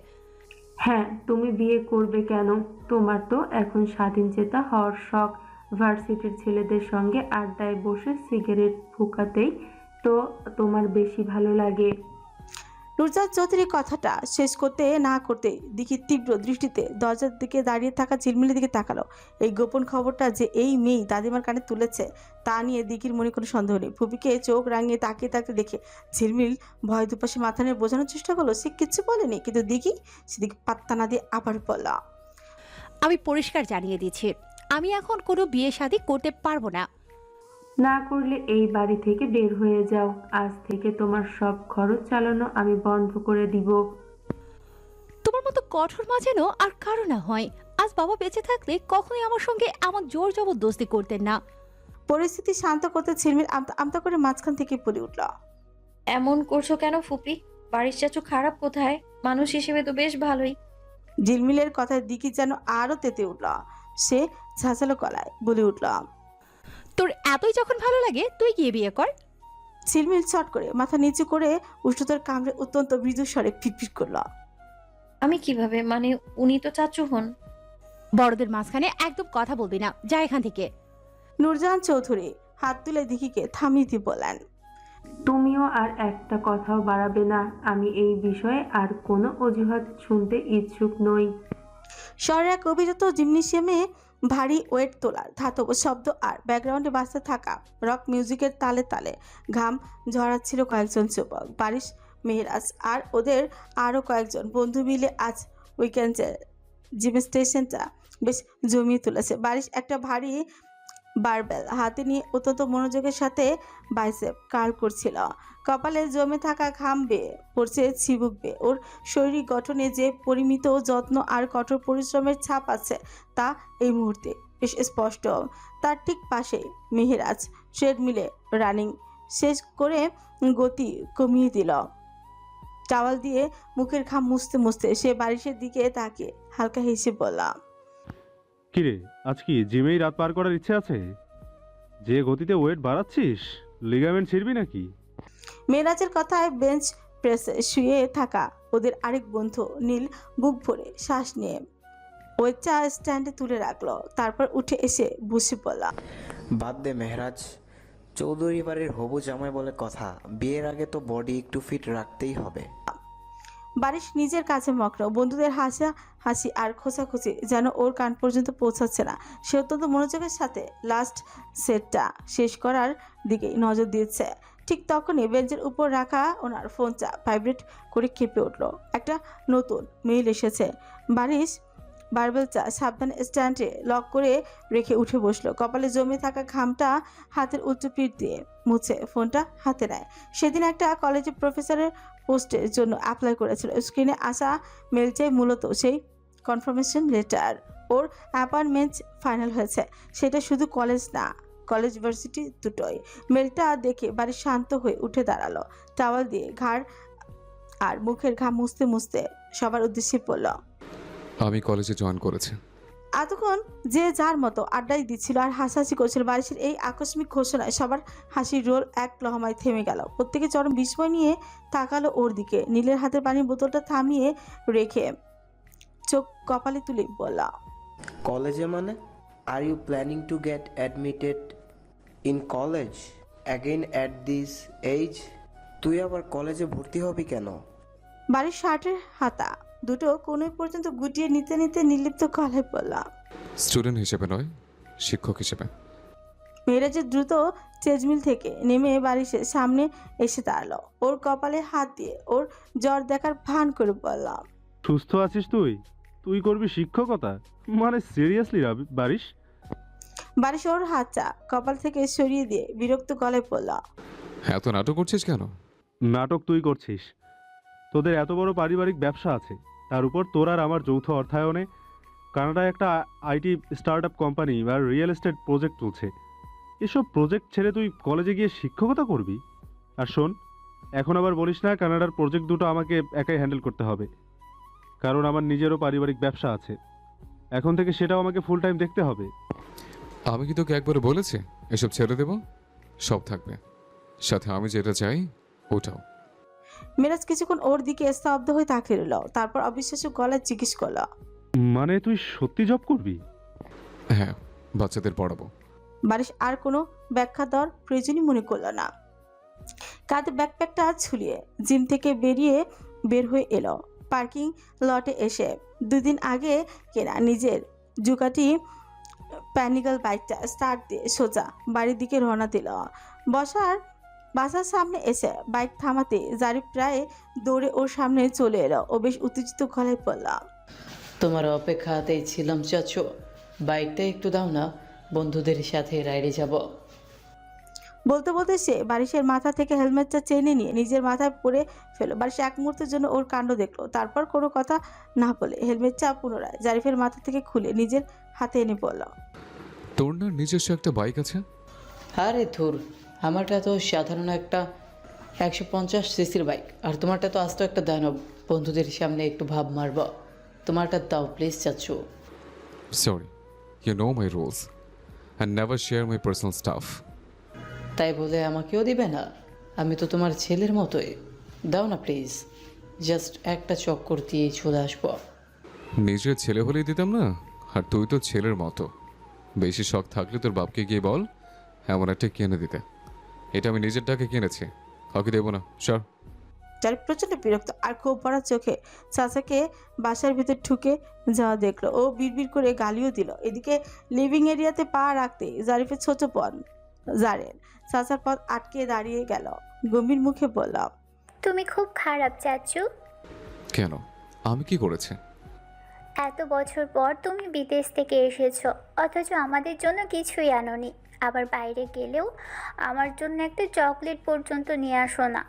হ্যাঁ, তুমি বিয়ে করবে কেন? তোমার তো এখন স্বাধীনচেতা হওয়ার শখ। ভার্সিটির ছেলেদের সঙ্গে আড্ডায় বসে সিগারেট ফুঁকাতেই তো তোমার বেশি ভালো লাগে। নুরজাত চৌধুরী কথাটা শেষ করতে না করতে দিঘি তীব্র দৃষ্টিতে দরজার দিকে দাঁড়িয়ে থাকা ঝিলমিলের দিকে তাকালো। এই গোপন খবরটা যে এই মেয়ে দাদিমার কানে তুলেছে তা নিয়ে দিঘির মনে কোনো সন্দেহ নেই। ফুপিকে চোখ রাঙিয়ে তাকিয়ে থাকতে দেখে ঝিলমিল ভয় দুপাশে মাথা নিয়ে বোঝানোর চেষ্টা করলো সে কিচ্ছু বলেনি, কিন্তু দিঘি সেদিকে পাত্তা না দিয়ে আবার বলল। আমি পরিষ্কার জানিয়ে দিচ্ছি, আমি এখন কোনো বিয়ে শাদী করতে পারবো না। না করলে এই বাড়ি থেকে বের হয়ে যাও। আজ থেকে তোমার সব খরচ চালানো আমি বন্ধ করে দিব। তোমার মতো কঠোর মা যেন আর কারো না হয়। আজ বাবা বেঁচে থাকলে কখনোই আমার সঙ্গে এমন জোর জবরদস্তি করতেন না। পরিস্থিতি শান্ত করতে ঝিলমিল আমতা করে মাঝখান থেকে বলে উঠল। এমন করছো কেন ফুপি? বাড়ির চাচু খারাপ কোথায়? মানুষ হিসেবে তো বেশ ভালোই। ঝিলমিলের কথায় দিঘি যেন আরো তেতে উঠল। সে ঝাঁঝালো গলায় বলে উঠল। তোর এতই যখন ভালো লাগে তুই গিয়ে বিয়ে কর। ঝিলমিল চট করে মাথা নিচু করে উষ্ণতার কামড়ে অত্যন্ত মৃদু স্বরে ফিটফিট করল। আমি কিভাবে, মানে উনি তো চাচু হন। বড়দের মাঝখানে একদম কথা বলবি না, যা এখান থেকে। নূরজাহান চৌধুরী হাত তুলে দিঘিকে থামিয়ে দিয়ে বলেন। তুমিও আর একটা কথাও বাড়াবে না। আমি এই বিষয়ে আর কোনো অজুহাত শুনতে ইচ্ছুক নই। শহরের এক অভিজাত জিমনেশিয়ামে ভারী ওয়েট তোলার ধাতব শব্দ আর ব্যাকগ্রাউন্ডে বাজতে থাকা রক মিউজিকের তালে তালে ঘাম ঝরাচ্ছিল কয়েকজন যুবক। বারিশ, মেহরাজ আর ওদের আরও কয়েকজন বন্ধু মিলে আজ উইকেন্ডে জিম স্টেশনটা বেশ জমিয়ে তুলেছে। বারিশ একটা ভারী বারবেল হাতে নিয়ে অত্যন্ত মনোযোগের সাথে বাইসেপ কার্ল করছিল। কপালে জমে থাকা ঘাম বেয়ে পড়ছে চিবুক বেয়ে। ওর শরীরিক গঠনে যে পরিমিত যত্ন আর কঠোর পরিশ্রমের ছাপ আছে তা এই মুহূর্তে বেশ স্পষ্ট। তার ঠিক পাশেই মেহেরাজ ট্রেডমিলে রানিং শেষ করে গতি কমিয়ে দিল। টাওয়াল দিয়ে মুখের ঘাম মুছতে মুছতে সে বারিশের দিকে তাকিয়ে হালকা হেসে বললাম, কিরে, আজ কি জিমেই রাত পার করার ইচ্ছে আছে? যে গতিতে ওয়েট বাড়াচ্ছিস, লিগামেন্ট ছিঁড়বি নাকি? মেরাজের কথায় বেঞ্চ প্রেসে শুয়ে থাকা ওদের আরেক বন্ধু নীল বুক ভরে শ্বাস নিয়ে ওয়েটটা স্ট্যান্ডে তুলে রাখলো। তারপর উঠে এসে বসে পড়ল। বাদ দে মেহরাজ, চৌধুরী বাড়ির হবু জামাই বলে কথা, বিয়ের আগে তো বডি একটু ফিট রাখতেই হবে। বারিশ নিজের কাছে মগ্ন, বন্ধুদের হাসা হাসি আর খোঁচাখুচি যেন ওর কান পর্যন্ত পৌঁছাচ্ছে না। সে অত্যন্ত মনোযোগের সাথে লাস্ট সেটটা শেষ করার দিকে নজর দিয়েছে। ঠিক তখনই বেঞ্চের উপর রাখা ওনার ফোনটা ভাইব্রেট করে কেঁপে উঠলো। একটা নতুন মেইল এসেছে। বারিশ বারবেলটা সাবধানে স্ট্যান্ডে লক করে রেখে উঠে বসলো। কপালে জমে থাকা ঘামটা হাতের উল্টো পিঠ দিয়ে মুছে ফোনটা হাতে নেয়। সেদিন একটা কলেজে প্রফেসরের পোস্টের জন্য অ্যাপ্লাই করেছিল। স্ক্রিনে আসা মেলটাই মূলত সেই কনফার্মেশন লেটার। ওর অ্যাপয়েন্টমেন্ট ফাইনাল হয়েছে। সেটা শুধু কলেজ না, কলেজ ভার্সিটি দুটোই। মেলটা দেখে বাড়ি শান্ত হয়ে উঠে দাঁড়ালো। টাওয়াল দিয়ে ঘাড় আর মুখের ঘাম মুছতে মুছতে সবার উদ্দেশ্যে বলল, আমি কলেজে জয়েন করেছি। এতক্ষণ যে যার মতো আড্ডাই দিচ্ছিল আর হাসাহাসি করছিল। বারিশের এই আকস্মিক ঘোষণায় সবার হাসির রোল এক লহমায় থেমে গেল। প্রত্যেকে চরম বিস্ময় নিয়ে তাকালো ওর দিকে। নীলের হাতের পানির বোতলটা থামিয়ে রেখে চোখ কপালে তুলে বলল, কলেজে মানে? Are you planning to get admitted in college again at this age? তুই আবার কলেজে ভর্তি হবি কেন? বাড়ির শার্টের হাতা দুটো কোনোই পর্যন্ত গুটিয়ে নিতে নিতে নির্লিপ্ত গলায় বলল, স্টুডেন্ট হিসেবে নয়, শিক্ষক হিসেবে। মেয়েরাজের দ্রুত চেজমিল থেকে নেমে বারিশের সামনে এসে দাঁড়ালো। ওর কপালে হাত দিয়ে ওর জ্বর দেখার ভান করে বললাম, সুস্থ আছিস তুই? তুই করবি শিক্ষকতা? মানে সিরিয়াসলি বারিশ? বারিশ ওর হাতটা কপাল থেকে সরিয়ে দিয়ে বিরক্ত গলায় বলল, এত নাটক করছিস কেন? নাটক তুই করছিস। তোদের এত বড় পারিবারিক ব্যবসা আছে, তার উপর তোর আর আমার যৌথ অর্থায়নে কানাডায় একটা আইটি স্টার্ট আপ কোম্পানি বা রিয়েল এস্টেট প্রজেক্ট চলছে। এসব প্রজেক্ট ছেড়ে তুই কলেজে গিয়ে শিক্ষকতা করবি? আর শোন, এখন আবার বলিস না কানাডার প্রজেক্ট দুটো আমাকে একাই হ্যান্ডেল করতে হবে, কারণ আমার নিজেরও পারিবারিক ব্যবসা আছে। এখন থেকে সেটাও আমাকে ফুল টাইম দেখতে হবে। আমি কি তোকে একবার বলেছি এসব ছেড়ে দেব? সব থাকবে, সাথে আমি যেটা চাই ওটাও। মেরাজ কিছুক্ষণ ওর দিকে স্তব্ধ হয়ে তাকিয়ে রইল। তারপর অবিশ্বাস্য গলায় জিজ্ঞেস করল, মানে তুই সত্যি জব করবি? হ্যাঁ, বাচ্চাদের পড়াবো। বারিশ আর কোনো ব্যাখ্যা দেওয়ার প্রয়োজনই মনে করল না। কাঁধে ব্যাকপ্যাকটা ঝুলিয়ে জিম থেকে বের হয়ে এলো। পার্কিং লটে এসে 2 দিন আগে কেনা নিজের জুকাটি প্যানিগাল বাইকটা স্টার্ট দিয়ে সোজা বাড়ির দিকে রওনা দিল। বাসার সামনে এসে বাইক থামাতে জারিফ প্রায় দৌড়ে ওর সামনে চলে এলো। ও বেশ উত্তেজিত গলায় বলল, তোমার অপেক্ষাতেই ছিলাম চাচু, বাইকটা একটু দাও না, বন্ধুদের সাথে রাইডে যাব। বলতে বলতে সে বারিশের মাথা থেকে হেলমেটটা চেনে নিয়ে নিজের মাথায় পরে ফেলো। বারিশ এক মুহূর্তের জন্য ওর কাণ্ড দেখলো। তারপর কোনো কথা না বলে হেলমেটটা পুনরায় জারিফের মাথা থেকে খুলে নিজের হাতে এনে বলল, তোর না নিজস্ব একটা বাইক আছে? আরে ধুর, আমারটা তো সাধারণ একটা 150 সিসির বাইক, আর তোমারটা তো আস্ত একটা দানব। বন্ধুদের সামনে একটু ভাব মারব, তোমারটা দাও প্লিজ চাচু। Sorry, you know my rules and never share my personal stuff. তাই বলে আমাকেও দিবে না? আমি তো তোমার ছেলের মতোই, দাও না প্লিজ। জাস্ট একটা চক্কর দিয়ে চলে আসবো। নিজের ছেলে হলেই দিতাম না, আর তুই তো ছেলের মতো। বেশি শখ থাকলে তোর বাপকে গিয়ে বল এমন একটা কিনে দিতে। এটা আমি নিজের টাকা কিনেছি, কাউকে দেবো না। সর। জারিফ প্রচন্ড বিরক্ত আর ক্ষোভ ভরা চোখে চাচাকে বাসার ভিতর ঢুকে যাওয়া দেখলো। ও বিড়বিড় করে গালিও দিল। এদিকে লিভিং এরিয়াতে পা রাখতে জারিফের ছোট বোন জারেন চাচার পথ আটকে দাঁড়িয়ে গেল। গম্ভীর মুখে বলল, তুমি খুব খারাপ চাচু। কেন? আমি কি করেছি? এত বছর পর তুমি বিদেশ থেকে এসেছো, অথচ আমাদের জন্য কিছুই আনোনি। আবার বাইরে গেলেও আমার জন্য একটা চকলেট পর্যন্ত নিয়ে আসো না।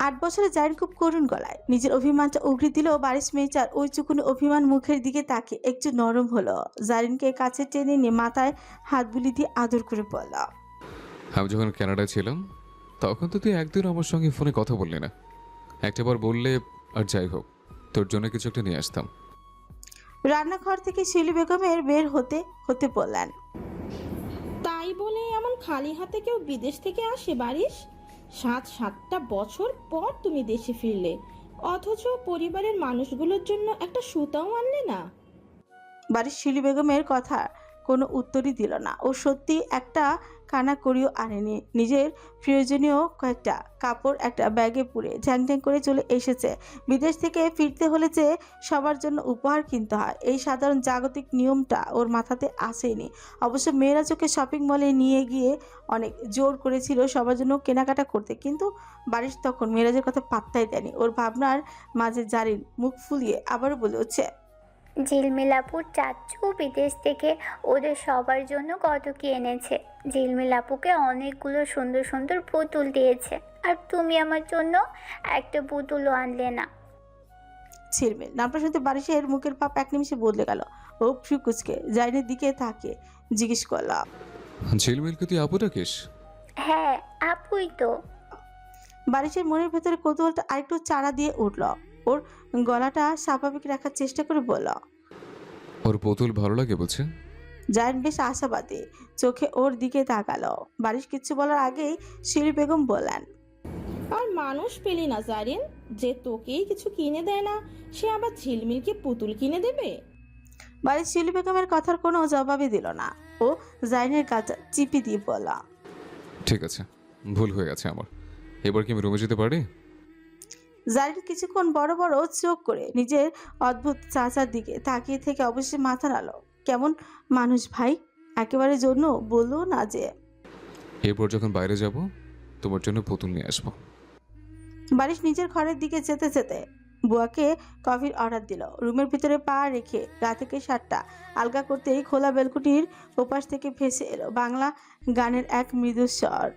8 বছরে জারিন খুব করুণ গলায় নিজের অভিমানটা উগড়ে দিল। বারিশ মেয়েটার ওই চুকুনি অভিমান মুখের দিকে তাকিয়ে একটু নরম হলো। জারিনকে কাছে টেনে নিয়ে মাথায় হাত বুলি দিয়ে আদর করে বলল, আমি যখন কানাডায় ছিলাম তখন তো তুই একদিন আমার সঙ্গে ফোনে কথা বললি না। একটাবার বললে আর যাই হোক তোর জন্য কিছু একটা নিয়ে আসতাম। রান্নাঘর থেকে শিলি বেগমের বের হতে হতে বললেন, তাই বলে এমন খালি হাতে কেউ বিদেশ থেকে আসে বারিশ? 7-7টা বছর পর তুমি দেশে ফিরলে, অথচ পরিবারের মানুষগুলোর জন্য একটা সুতাও আনলে না। বাড়ির শিলি বেগমের কথা কোনো উত্তরই দিল না। ও সত্যি একটা কানা করিও আনেনি। নিজের প্রয়োজনীয় কয়েকটা কাপড় একটা ব্যাগে পুরে ঝ্যাং ঝ্যাং করে চলে এসেছে। বিদেশ থেকে ফিরতে হলে যে সবার জন্য উপহার কিনতে হয়, এই সাধারণ জাগতিক নিয়মটা ওর মাথাতে আসেনি। অবশ্য মেয়েরা চোখে শপিং মলে নিয়ে গিয়ে অনেক জোর করেছিল সবার জন্য কেনাকাটা করতে, কিন্তু বারিশ তখন মেয়েরাজের কথা পাত্তাই দেয়নি। ওর ভাবনার মাঝে জারিন মুখ ফুলিয়ে আবারও বলে উঠছে, ঝিলমিলাপুর চাচু বিদেশ থেকে ওদের সবার জন্য কত কি এনেছে। ঝিলমিলাপুকে অনেকগুলো সুন্দর সুন্দর পুতুল দিয়েছে, আর তুমি আমার জন্য একটা পুতুলও আনলে না। ছিলমিল নামটা শুনতে বারিশের মুখের পাপ এক নিমিষে বদলে গেল। ও ফ্রিকুচকে জারিনের দিকে তাকিয়ে জিজ্ঞেস করলাম, ঝিলমিলকে তুই আপু ডাকিস? হ্যাঁ আপুই তো। বারিশের মনের ভেতরে কৌতূহলটা আরেকটু চাড়া দিয়ে উঠল। ওর গলাটা স্বাভাবিক রাখার চেষ্টা করে বলল, ওর পুতুল ভালো লাগে বলছে। জারিন বেশ আশাবাদী চোখে ওর দিকে তাকালো। বারিশ কিছু বলার আগেই শিলি বেগম বললেন, আর মানুষ পেলি না জারিন, যে তোকেই কিছু কিনে দেয় না সে আবার ঝিলমিলকে পুতুল কিনে দেবে? বারিশ শিলি বেগমের কথার কোনো জবাবই দিল না। ও জারিনের গালটা চিপি দিয়ে বলল, ঠিক আছে, ভুল হয়ে গেছে আমার। এবার কি আমি রুমে যেতে পারি? জারিন কিছুক্ষণ বড় বড় চোখ করে নিজের অদ্ভুত চাচার দিকে তাকিয়ে থেকে অবশ্যই মাথা নাড়ল। কেমন মানুষ ভাই, একেবারে জন্য বললো না যে। এরপর যখন বাইরে যাব তোমার জন্য পুতুল নিয়ে আসবো। বারিশ নিজের ঘরের দিকে যেতে যেতে বুয়াকে কফির অর্ডার দিল। রুমের ভিতরে পা রেখে গা থেকে শার্টটা আলগা করতেই খোলা বেলকুটির ওপাশ থেকে ভেসে এলো বাংলা গানের এক মৃদু স্বর।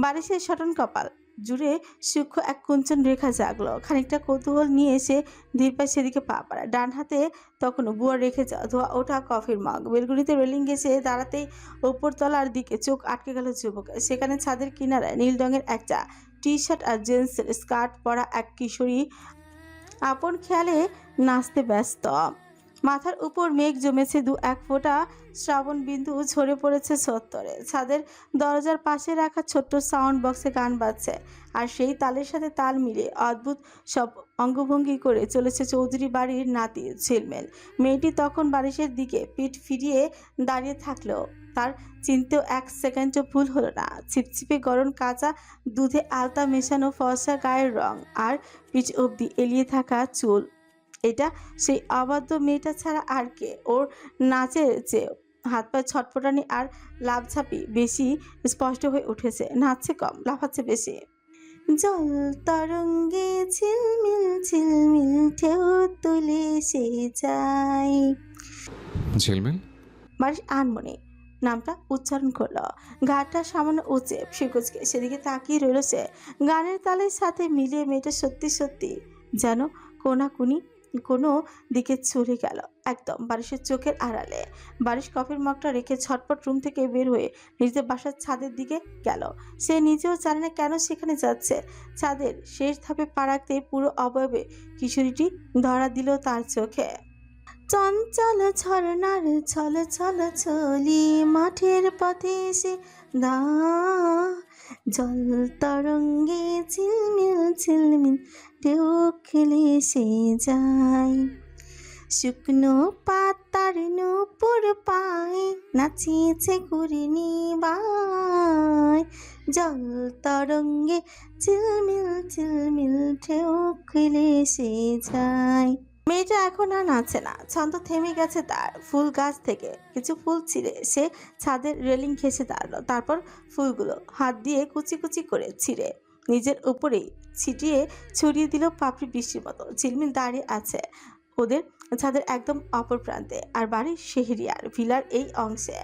বারিশের সটন কপাল জুড়ে সূক্ষ্ম এক কুঞ্চন রেখা জাগলো। খানিকটা কৌতূহল নিয়ে এসে ধীর পায়ে সেদিকে পা পাড়া। ডান হাতে তখনও বুয়া রেখে যাওয়া ধোয়া ওঠা কফির মগ। বেলকুনিতে রেলিং গেছে দাঁড়াতেই ওপর তলার দিকে চোখ আটকে গেল যুবকের। সেখানে ছাদের কিনারায় নীল রঙের একটা টি শার্ট আর জিন্সের স্কার্ট পরা এক কিশোরী আপন খেয়ালে নাচতে ব্যস্ত। মাথার উপর মেঘ জমেছে, 2-1 ফোঁটা শ্রাবণ বিন্দু ঝরে পড়েছে চত্বরে। ছাদের দরজার পাশে রাখা ছোট্ট সাউন্ড বক্সে গান বাজছে, আর সেই তালের সাথে তাল মিলে অদ্ভুত সব অঙ্গভঙ্গি করে চলেছে চৌধুরী বাড়ির নাতি ঝিলমিল। মেয়েটি তখন বারিশের দিকে পিঠ ফিরিয়ে দাঁড়িয়ে থাকলেও তার চিনতেও 1 সেকেন্ডও ভুল হলো না। ছিপছিপে গরম কাঁচা দুধে আলতা মেশানো ফর্সা গায়ের রং আর পিঠ অবধি এলিয়ে থাকা চুল, এটা সেই অবাধ্য মেয়েটা ছাড়া আর কে? ওর নাচের চেয়ে হাত পায়ে ছটফটানি আর লাফঝাপি বেশি স্পষ্ট হয়ে উঠেছে। নাচছে কম, লাফাচ্ছে বেশি। জল তরঙ্গে ঝিলমিল ঝিলমিল ঢেউ তুলে সে যায়। ঝিলমিল? বারিশ আনমনে নামটা উচ্চারণ করলো। ঘাটটা সামান্য উঁচে ফিকুচকে সেদিকে তাকিয়ে রইল সে। গানের তালের সাথে মিলিয়ে মেয়েটা সত্যি সত্যি যেন কোনাকুনি কোনো দিকে চলে গেল, একদম বারিশের চোখের আড়ালে। বারিশ কফির মগটা রেখে ছটপট রুম থেকে বের হয়ে নিজের বাসার ছাদের দিকে গেল। সে নিজেও জানে না কেন সেখানে যাচ্ছে। ছাদের শেষ ধাপে পা রাখতেই পুরো অবয়বে কিশোরীটি ধরা দিল তার চোখে। চঞ্চল ঝরনার ছল ছল ছলি মাঠের পথে এসে জল তরঙ্গে ঝিলমিল ঝিলমিল ঢেউ খেলে সে যায়, শুকনো পাতার নূপুর পায়ে নাচিয়েছে ঘুরিনি বাই, জল তরঙ্গে ঝিলমিল ঝিলমিল ঢেউ খেলে সে যায়। মেয়েটা এখন আর নাচে না, ছন্দ থেমে গেছে তার। ফুল গাছ থেকে কিছু ফুল ছিঁড়ে সে ছাদের রেলিং ঘেঁষে দাঁড়ালো, তারপর ফুলগুলো হাত দিয়ে কুচি কুচি করে ছিঁড়ে নিজের উপরেই ছড়িয়ে দিল পাপড়ি বৃষ্টির মতো। ঝিলমিল দাঁড়িয়ে আছে ওদের ছাদের একদম অপর প্রান্তে, আর বাড়ির শেহরিয়ার ভিলার এই অংশে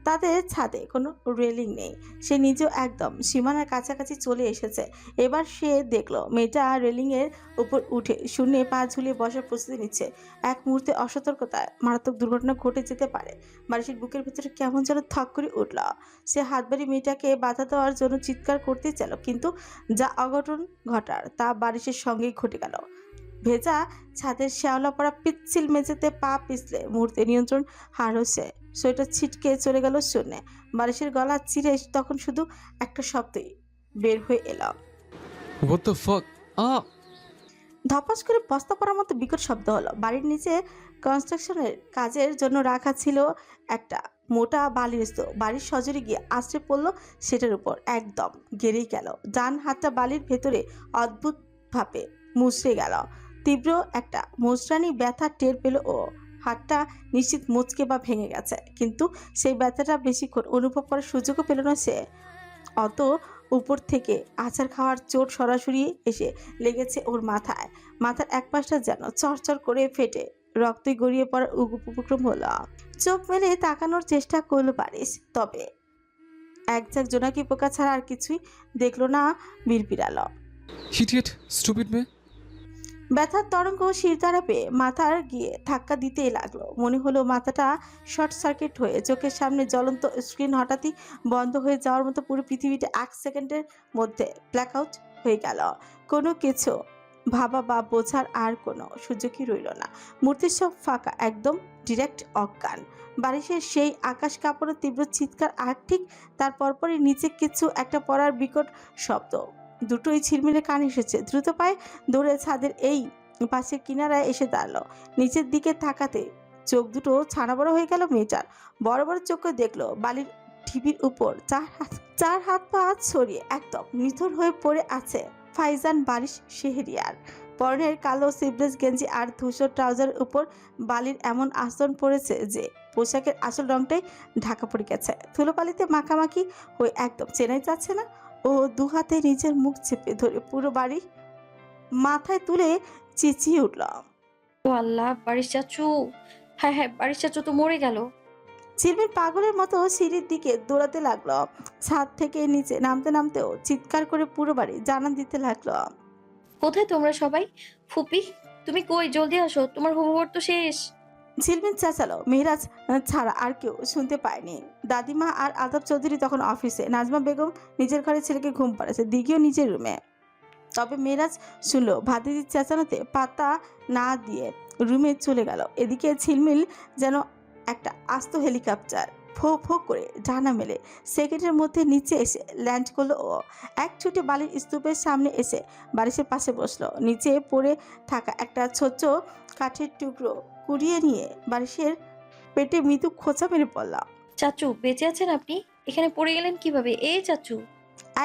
তাদের ছাদে কোনো রেলিং নেই। সে নিজেও একদম সীমানার কাছাকাছি চলে এসেছে। এবার সে দেখলো মেয়েটা রেলিংয়ের উপর উঠে শূন্যে পা ঝুলিয়ে বসার প্রস্তুতি নিচ্ছে। এক মুহূর্তে অসতর্কতায় মারাত্মক দুর্ঘটনা ঘটে যেতে পারে। বারিশের বুকের ভিতরে কেমন যেন থক করে উঠল। সে হাত বাড়ি মেয়েটাকে বাধা দেওয়ার জন্য চিৎকার করতে চাইল, কিন্তু যা অঘটন ঘটার তা বারিশের সঙ্গেই ঘটে গেল। ভেজা ছাদের শ্যাওলা পড়া পিচ্ছিল মেঝেতে পা পিছলে মুহূর্তে নিয়ন্ত্রণ হারছে। সোয়েটার ছিটকে চলে গেল শূন্যে। বারিশের গলা চিরে তখন শুধু একটা শব্দই বের হয়ে এলো, হোয়াট দ্য ফাক। ধপাস করে বস্তা পড়ার মতো বিকট শব্দ হলো। বাড়ির নিচে কনস্ট্রাকশনের কাজের জন্য রাখা ছিল একটা মোটা বালির স্তূপ। বাড়ির সজরে গিয়ে আছড়ে পড়লো সেটার উপর, একদম গেড়েই গেল। ডান হাতটা বালির ভেতরে অদ্ভুতভাবে মুচড়ে গেল। তীব্র একটা মোচড়ানি ব্যথা টের পেল ও। হাতটা নিশ্চিত মুচকে বা ভেঙে গেছে, কিন্তু সেই ব্যথাটা বেশিক্ষণ অনুভব করার সুযোগও পেল না সে। অত উপর থেকে আচার খাওয়ার চোট সরাসরি এসে লেগেছে ওর মাথায়। মাথার এক পাশটা যেন চরচর করে ফেটে রক্তে গড়িয়ে পড়ার উপক্রম হলো। চোখ মেলে তাকানোর চেষ্টা করলো বারিশ, তবে একঝাক জোনাকি পোকা ছাড়া আর কিছুই দেখলো না। বিড়বিড়ালো, ইডিয়েট, স্টুপিড মেয়ে। ব্যথার তরঙ্গ শিরদাঁড়া পেয়ে মাথার গিয়ে ধাক্কা দিতেই লাগলো। মনে হলো মাথাটা শর্ট সার্কিট হয়ে চোখের সামনে জ্বলন্ত স্ক্রিন হঠাৎই বন্ধ হয়ে যাওয়ার মতো পুরো পৃথিবীটা 1 সেকেন্ডের মধ্যে ব্ল্যাকআউট হয়ে গেল। কোনো কিছু ভাবা বা বোঝার আর কোনো সুযোগই রইল না। মূর্তির সব ফাঁকা, একদম ডিরেক্ট অজ্ঞান। বারিশের সেই আকাশ কাঁপানো তীব্র চিৎকার, আর ঠিক তার পরপরই নিচে কিছু একটা পড়ার বিকট শব্দ, দুটোই ছিলমিলে কানে এসেছে। দ্রুত পায়ে দৌড়ে ছাদের এই পাশের কিনারায় এসে দাঁড়ালো। নিচের দিকে তাকাতে চোখ দুটো ছানা বড় হয়ে গেল মেয়েটার। বড় বড় চোখে দেখলো বালির ঢিবির উপর চার হাত পা ছড়িয়ে একদম নিথর হয়ে পড়ে আছে ফাইজান বারিশ শেহরিয়ার। পরনের কালো সিভলেস গেঞ্জি আর ধূসর ট্রাউজারের উপর বালির এমন আস্তরণ পড়েছে যে পোশাকের আসল রংটাই ঢাকা পড়ে গেছে। ধুলোবালিতে মাখামাখি হয়ে একদম চেনাই যাচ্ছে না। ও দু হাতে নিজের মুখ চেপে ধরে পুরো বাড়ি মাথায় তুলে চেঁচিয়ে উঠল, ও আল্লাহ, বারিশ চাচু! হ্যাঁ হ্যাঁ, বারিশ চাচু তো মরে গেল। ঝিলমিল পাগলের মতো সিঁড়ির দিকে দৌড়াতে লাগলো। ছাদ থেকে নিচে নামতে নামতেও চিৎকার করে পুরো বাড়ি জানান দিতে লাগলো, কোথায় তোমরা সবাই? ফুপি, তুমি কই? জলদি আসো, তোমার হোমওয়ার্ক তো শেষ। ঝিলমিল চেঁচালো। মেহরাজ ছাড়া আর কেউ শুনতে পায়নি। দাদিমা আর আদব চৌধুরী তখন অফিসে। নাজমা বেগম নিজের ঘরে ছেলেকে ঘুম পাড়াচ্ছে, দিঘিও নিজের রুমে। তবে মেহরাজ শুনল ভাতিজির চেঁচানোতে পাতা না দিয়ে রুমে চলে গেল। এদিকে ঝিলমিল যেন একটা আস্ত হেলিকপ্টার, ফো ফো করে ডানা মেলে সেকেন্ডের মধ্যে নিচে এসে ল্যান্ড করলো। ও এক ছুটে বালির স্তূপের সামনে এসে বারিশের পাশে বসলো। নিচে পড়ে থাকা একটা ছোট কাঠের টুকরো কুড়িয়ে নিয়ে বারিশের পেটে মৃদু খোঁচা মেরে পড়লাম। চাচু, বেঁচে আছেন আপনি? এখানে পড়ে গেলেন কিভাবে? এই চাচু!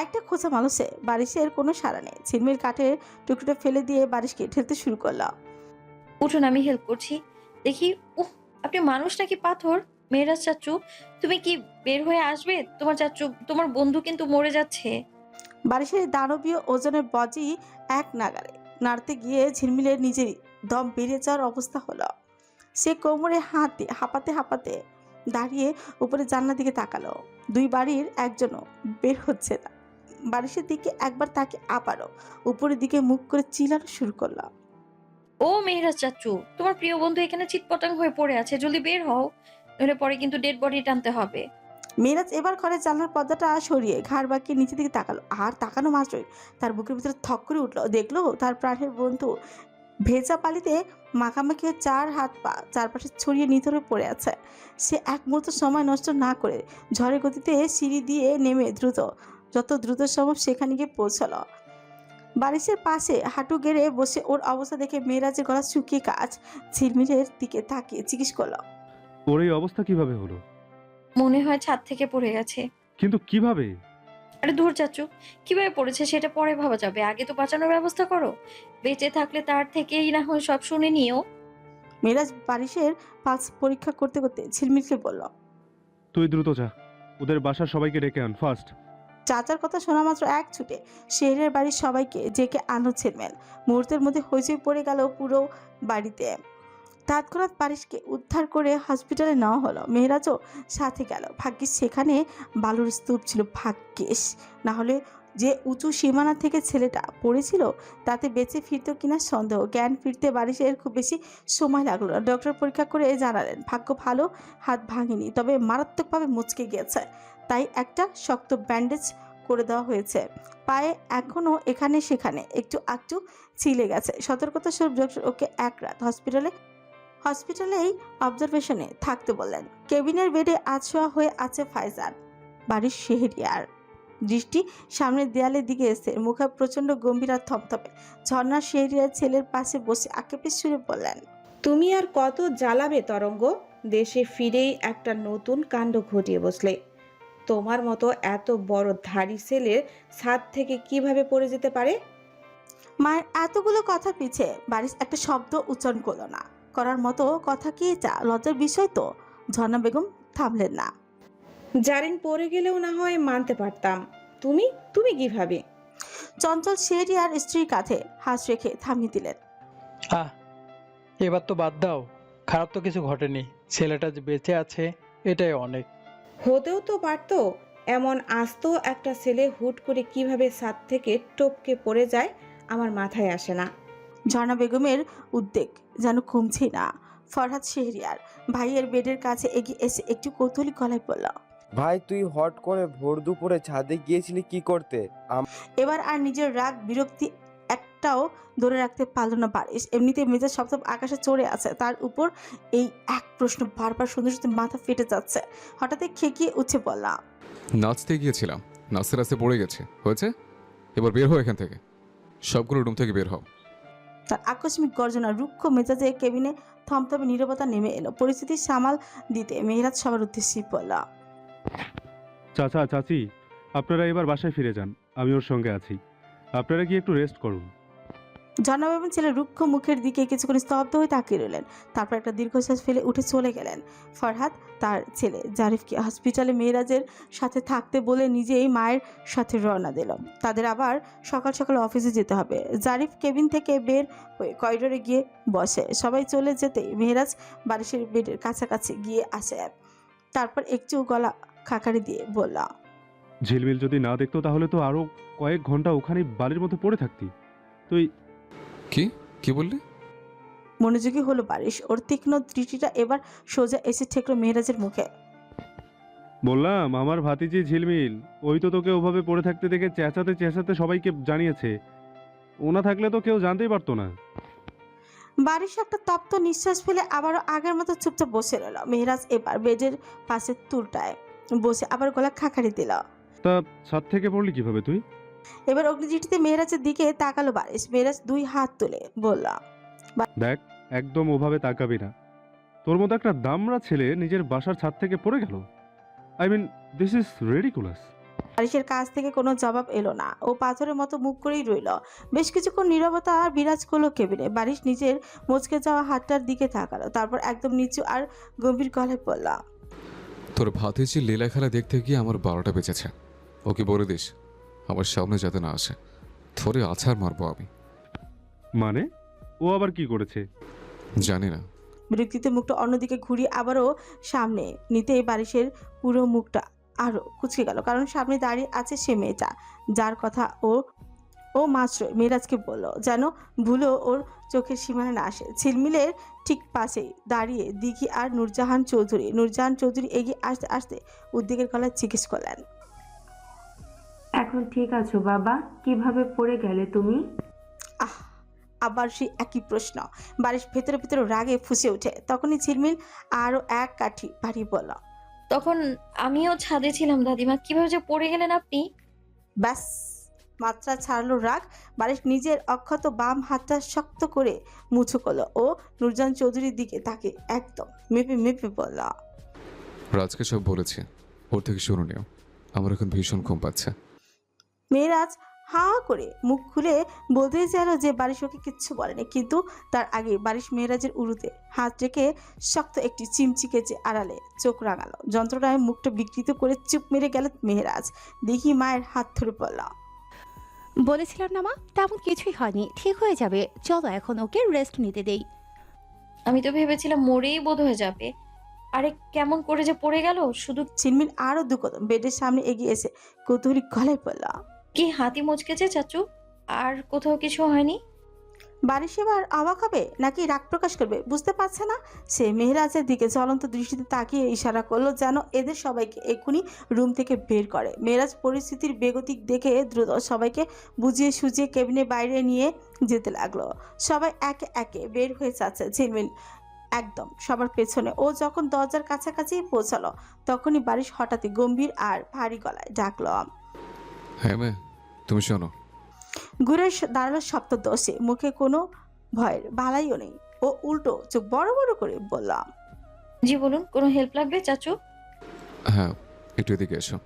একটা খোঁচা মানুষে বারিশের কোনো সাড়া নেই। ঝিলমিল কাঠের টুকরোটা ফেলে দিয়ে বারিশকে ঠেলতে শুরু করলাম। উঠুন, আমি হেল্প করছি। দেখি, আপনি মানুষ নাকি পাথর? মেহরাজ চাচু, তুমি কি বের হয়ে আসবে? তোমার চাচু, তোমার বন্ধু কিন্তু মরে যাচ্ছে। বারিশের দানবীয় ওজনের বজি এক নাগারে নাড়তে গিয়ে ঝিলমিলের নিজেরই দম বেরিয়ে যাওয়ার অবস্থা হলো। সে কোমরে হাত দিয়ে হাঁপাতে হাঁপাতে দাঁড়িয়ে উপরে জানলার দিকে তাকালো। দুই বাড়ির একজনও বের হচ্ছে না। বারিশের দিকে একবার তাকে আবারও উপরের দিকে মুখ করে চিল্লানো শুরু করলো, ও মেহরাজ চাচু, তোমার প্রিয় বন্ধু এখানে চিৎপটাং হয়ে পড়ে আছে, জলদি বের হও, নইলে পরে কিন্তু ডেড বডি টানতে হবে। মেরাজ এবার ঘরের জানলার পর্দাটা সরিয়ে ঘাড় বাঁকিয়ে নিচের দিকে তাকালো। আর তাকানো মাত্রই তার বুকের ভিতরে থক করে উঠলো। দেখলো তার প্রাণের বন্ধু ভেজা পালিতে মাখামাখি হয়ে 4 হাত পা চারপাশে ছড়িয়ে নিথর হয়ে পড়ে আছে। সে এক মুহূর্ত সময় নষ্ট না করে ঝড়ের গতিতে সিঁড়ি দিয়ে নেমে দ্রুত যত দ্রুত সম্ভব সেখানে গিয়ে পৌঁছলো। বালিশের পাশে হাঁটু গেড়ে বসে ওর অবস্থা দেখে মেয়েরাজের গলা শুকিয়ে কাজ ঝিলমিলের দিকে তাকিয়ে জিজ্ঞেস করলো, ওর এই অবস্থা কিভাবে হলো? মনে হয় ছাদ থেকে পড়ে গেছে। কিন্তু কিভাবে? আরে ধুর চাচু, কিভাবে পড়েছে সেটা পরে ভাবা যাবে, আগে তো বাঁচানোর ব্যবস্থা করো। বেঁচে থাকলে তার থেকেই না হয় সব শুনে নিও। মেয়েরাজ বালিশের পালস পরীক্ষা করতে করতে ঝিলমিলকে বলল, তুই দ্রুত যা, ওদের বাসার সবাইকে ডেকে আন ফার্স্ট। চাচার কথা শোনা মাত্র এক ছুটে শেহরের বাড়ির সবাইকে ডেকে আনলো ঝিলমিল। মুহূর্তের মধ্যে হইচই পড়ে গেল পুরো বাড়িতে। তৎক্ষণাৎ পারিসকে উদ্ধার করে হসপিটালে নেওয়া হলো। মেহরাজও সাথে গেল। ভাগ্যিস সেখানে বালুর স্তূপ ছিল, ভাগ্যিস, না হলে যে উঁচু সীমানা থেকে ছেলেটা পড়েছিল তাতে বেঁচে ফিরতো কিনা সন্দেহ। জ্ঞান ফিরতে বারিশের খুব বেশি সময় লাগলো না। ডক্টর পরীক্ষা করে জানালেন ভাগ্য ভালো, হাত ভাঙেনি, তবে মারাত্মকভাবে মুচকে গিয়েছে, তাই একটা শক্ত ব্যান্ডেজ করে দেওয়া হয়েছে। পায়ে এখনও এখানে সেখানে একটু একটু ছিলে গেছে। সতর্কতা স্বরূপ ডক্টর ওকে এক রাত হসপিটালেই অবজারভেশনে থাকতে বললেন। কেবিনের বেডে আছোয়া হয়ে আছে ফাইজান, বাড়ির শেহরিয়ার। দৃষ্টি সামনের দেয়ালের দিকে এসে মুখে প্রচন্ড গম্ভীর আর থপথপে। ঝর্ণা শেহরিয়ার ছেলের পাশে বসে আক্ষেপের সুরে বললেন, তুমি আর কত জ্বালাবে তরঙ্গ? দেশে ফিরেই একটা নতুন কাণ্ড ঘটিয়ে বসলে। তোমার মতো এত বড় ধাড়ি ছেলের ছাদ থেকে কিভাবে পড়ে যেতে পারে? মায়ের এতগুলো কথা পিছে বারিশ একটা শব্দ উচ্চারণ করলো না। করার মতো কথা কি এটা? লজ্জার বিষয় তো। ঝর্ণা বেগম থামলেন না। জারিন পড়ে গেলেও না হয় মানতে পারতাম, তুমি তুমি কিভাবে? চঞ্চল শেহরিয়ার স্ত্রীর কাঁধে হাত রেখে থামিয়ে দিলেন। এবার তো বাদ দাও, খারাপ তো কিছু ঘটেনি, ছেলেটা যে বেঁচে আছে এটাই অনেক। হতেও তো পারতো। এমন আস্ত একটা ছেলে হুট করে কিভাবে ছাদ থেকে টপকে পড়ে যায় আমার মাথায় আসে না। ঝর্ণা বেগমের উদ্বেগ যেন কমছে না। ফরহাদ শেহরিয়ার ভাইয়ের বেডের কাছে এগিয়ে এসে একটু কৌতূহলী গলায় বলল, ভাই তুই হট করে ভোর দুপুরে ছাদে গিয়েছিলি কি করতে? এবার আর নিজের রাগ বিরক্তি একটাও ধরে রাখতে পারল না বারিশ। এমনিতে মেজাজ সপ্তম আকাশে চড়ে আছে, তার উপর এই এক প্রশ্ন বারবার শুনতে শুনতে মাথা ফেটে যাচ্ছে। হঠাৎ খেকিয়ে উঠে বললাম, নাচতে গিয়েছিলাম, নাচতে নাচতে পড়ে গেছে, হয়েছে, এবার বের হও এখান থেকে, সবগুলো রুম থেকে বের হও। তার আকস্মিক গর্জনা রুক্ষ মেজাজে কেবিনে থমথমে নীরবতা নেমে এলো। পরিস্থিতি সামাল দিতে মেহেরাজ সবার উদ্দেশ্যে বলল, চাচা চাচি, আপনারা এবার বাসায় ফিরে যান, আমি ওর সঙ্গে আছি, আপনারা কি একটু রেস্ট করুন। ঝর্ণা বেগম ছেলের রুক্ষ মুখের দিকে কিছুক্ষণ স্তব্ধ হয়ে তাকিয়ে রইলেন। তারপর একটা দীর্ঘশ্বাস ফেলে উঠে চলে গেলেন। ফরহাদ তার ছেলে জারিফকে হসপিটালে মেহেরাজের সাথে থাকতে বলে নিজেই মায়ের সাথে রওনা দিল। তাদের আবার সকাল সকাল অফিসে যেতে হবে। জারিফ কেবিন থেকে বের হয়ে করিডোরে গিয়ে বসে। সবাই চলে যেতেই মেহেরাজ বারিশের বেডের কাছাকাছি গিয়ে আসে। তারপর একটু গলা খাকারি দিয়ে বলল, ঝিলমিল যদি না দেখতো তাহলে তো আরো কয়েক ঘন্টা ওখানে বালির মধ্যে পড়ে থাকতি তুই। কি বললি? মনোযোগী হলো বারিশ। ওর তীক্ষ্ণ দৃষ্টিটা এবার সোজা এসে ঠেকলো মেহেরাজের মুখে। বললাম আমার ভাতিজি ঝিলমিল, ওই তো তোকে ওভাবে পড়ে থাকতে দেখে চেঁচাতে চেঁচাতে সবাইকে জানিয়েছে, ওনা থাকলে তো কেউ জানতেই পারতো না। বারিশ একটা তপ্ত নিঃশ্বাস ফেলে আবারও আগের মতো চুপচাপ বসে রইল। মেহেরাজ এবার বেডের পাশে তুলটায় বসে আবার গলা খাকারি দিল। তা ছাদ থেকে পড়লি কিভাবে তুই? এবার অগ্নিদৃষ্টিতে মেহেরাজের দিকে তাকালো বারিশ। মেহেরাজ দুই হাত তুলে বলল, দেখ, একদম ওভাবে তাকাবি না, তোর মতো একটা দামড়া ছেলে নিজের বাসার ছাদ থেকে পড়ে গেল, I mean this is ridiculous. বারিশের কাছ থেকে কোনো জবাব এলো না। ও পাথরের মতো মুখ করেই রইল। বেশ কিছুক্ষণ নীরবতা আর বিরাজ করলো কেবিনে। বারিশ নিজের মুচকে যাওয়া হাতটার দিকে তাকালো, তারপর একদম নিচু আর গম্ভীর গলায় বলল, তোর ভাতিজি লীলা খেলা দেখতে গিয়ে আমার 12টা বেজেছে, ওকে বলে দিস আমার সামনে যাতে না আসে, ধরে আছাড় মারবো আমি। মানে ও আবার কি করেছে? জানি না। বিরক্তিতে মুখটা অন্যদিকে ঘুরিয়ে আবারও সামনে নিতেই বারিশের পুরো মুখটা আরো কুচকে গেল, কারণ সামনে দাঁড়িয়ে আছে সে মেয়েটা যার কথা ও মাত্র মেয়েরাজকে বলল, যেন ভুলো ওর চোখের সীমানা না আসে। ঝিলমিলের ঠিক পাশেই দাঁড়িয়ে দিঘি আর নূরজাহান চৌধুরী এগিয়ে আসতে আসতে উদ্বেগের গলায় জিজ্ঞেস করলেন, এখন ঠিক আছো বাবা? কিভাবে পড়ে গেলে তুমি? আবার সেই একই প্রশ্ন। বারিশ ভেতরে ভেতরে রাগে ফুঁসে ওঠে। তখনই ঝিলমিল আরো এক কাঠি বাড়ি বলল, তখন আমিও ছাদে ছিলাম দাদিমা, কিভাবে যে পড়ে গেলেন আপনি? ব্যাস, মাত্রা ছাড়লো রাগ। বারিশ নিজের অক্ষত বাম হাতটা শক্ত করে মুছো করলো ও নূরজাহান চৌধুরীর দিকে তাকে একদম মেপে মেপে বলল, রাজকে সব বলেছে, ওর থেকে শুনে নিও। আমার এখন ভীষণ ঘুম পাচ্ছে। মেয়েরাজ হাঁ করে মুখ খুলে বলতেই চাইল যে বারিশ ওকে কিচ্ছু বলেনি, কিন্তু তার আগে বারিশ মেয়েরাজের উরুতে হাত রেখে শক্ত একটি চিমচিকে যে আড়ালে চোখ রাঙালো। যন্ত্রণায় মুখটা বিকৃত করে চুপ মেরে গেল মেহেরাজ। দেখি মায়ের হাত ধরে পড়ল। বলেছিলাম না মা, তেমন কিছুই হয়নি, ঠিক হয়ে যাবে। চলো এখন ওকে রেস্ট নিতে দেই। আমি তো ভেবেছিলাম মরেই বোধ হয়ে যাবে। আরে কেমন করে যে পড়ে গেল শুধু। ঝিলমিল আরো দু কদম বেডের সামনে এগিয়ে এসে কৌতূহলী গলায় পড়ল, কি হাতি মচকেছে চাচু? আর কোথাও কিছু হয়নি? বারিশ এবার অবাক হবে নাকি রাগ প্রকাশ করবে বুঝতে পারছে না। সে মেহেরাজের দিকে জ্বলন্ত দৃষ্টিতে তাকিয়ে ইশারা করলো যেন এদের সবাইকে এক্ষুনি রুম থেকে বের করে। মেহেরাজ পরিস্থিতির বেগতিক দেখে দ্রুত সবাইকে বুঝিয়ে সুঝিয়ে কেবিনে বাইরে নিয়ে যেতে লাগলো। সবাই একে একে বের হয়ে যাচ্ছে, ঝিলমিল একদম সবার পেছনে। ও যখন দরজার কাছাকাছি পৌঁছালো তখনই বারিশ হঠাৎই গম্ভীর আর ভারী গলায় ডাকলো, হ্যাঁ মে, তুমি শোনো। ঘুরে দাঁড়ালো সপ্তদশে, মুখে কোনো ভয়ের বালাইও নেই। ও উল্টো চোখ বড় বড় করে বললাম, জি বলুন, কোনো হেল্প লাগবে চাচু? হ্যাঁ, একটু এদিকে এসো।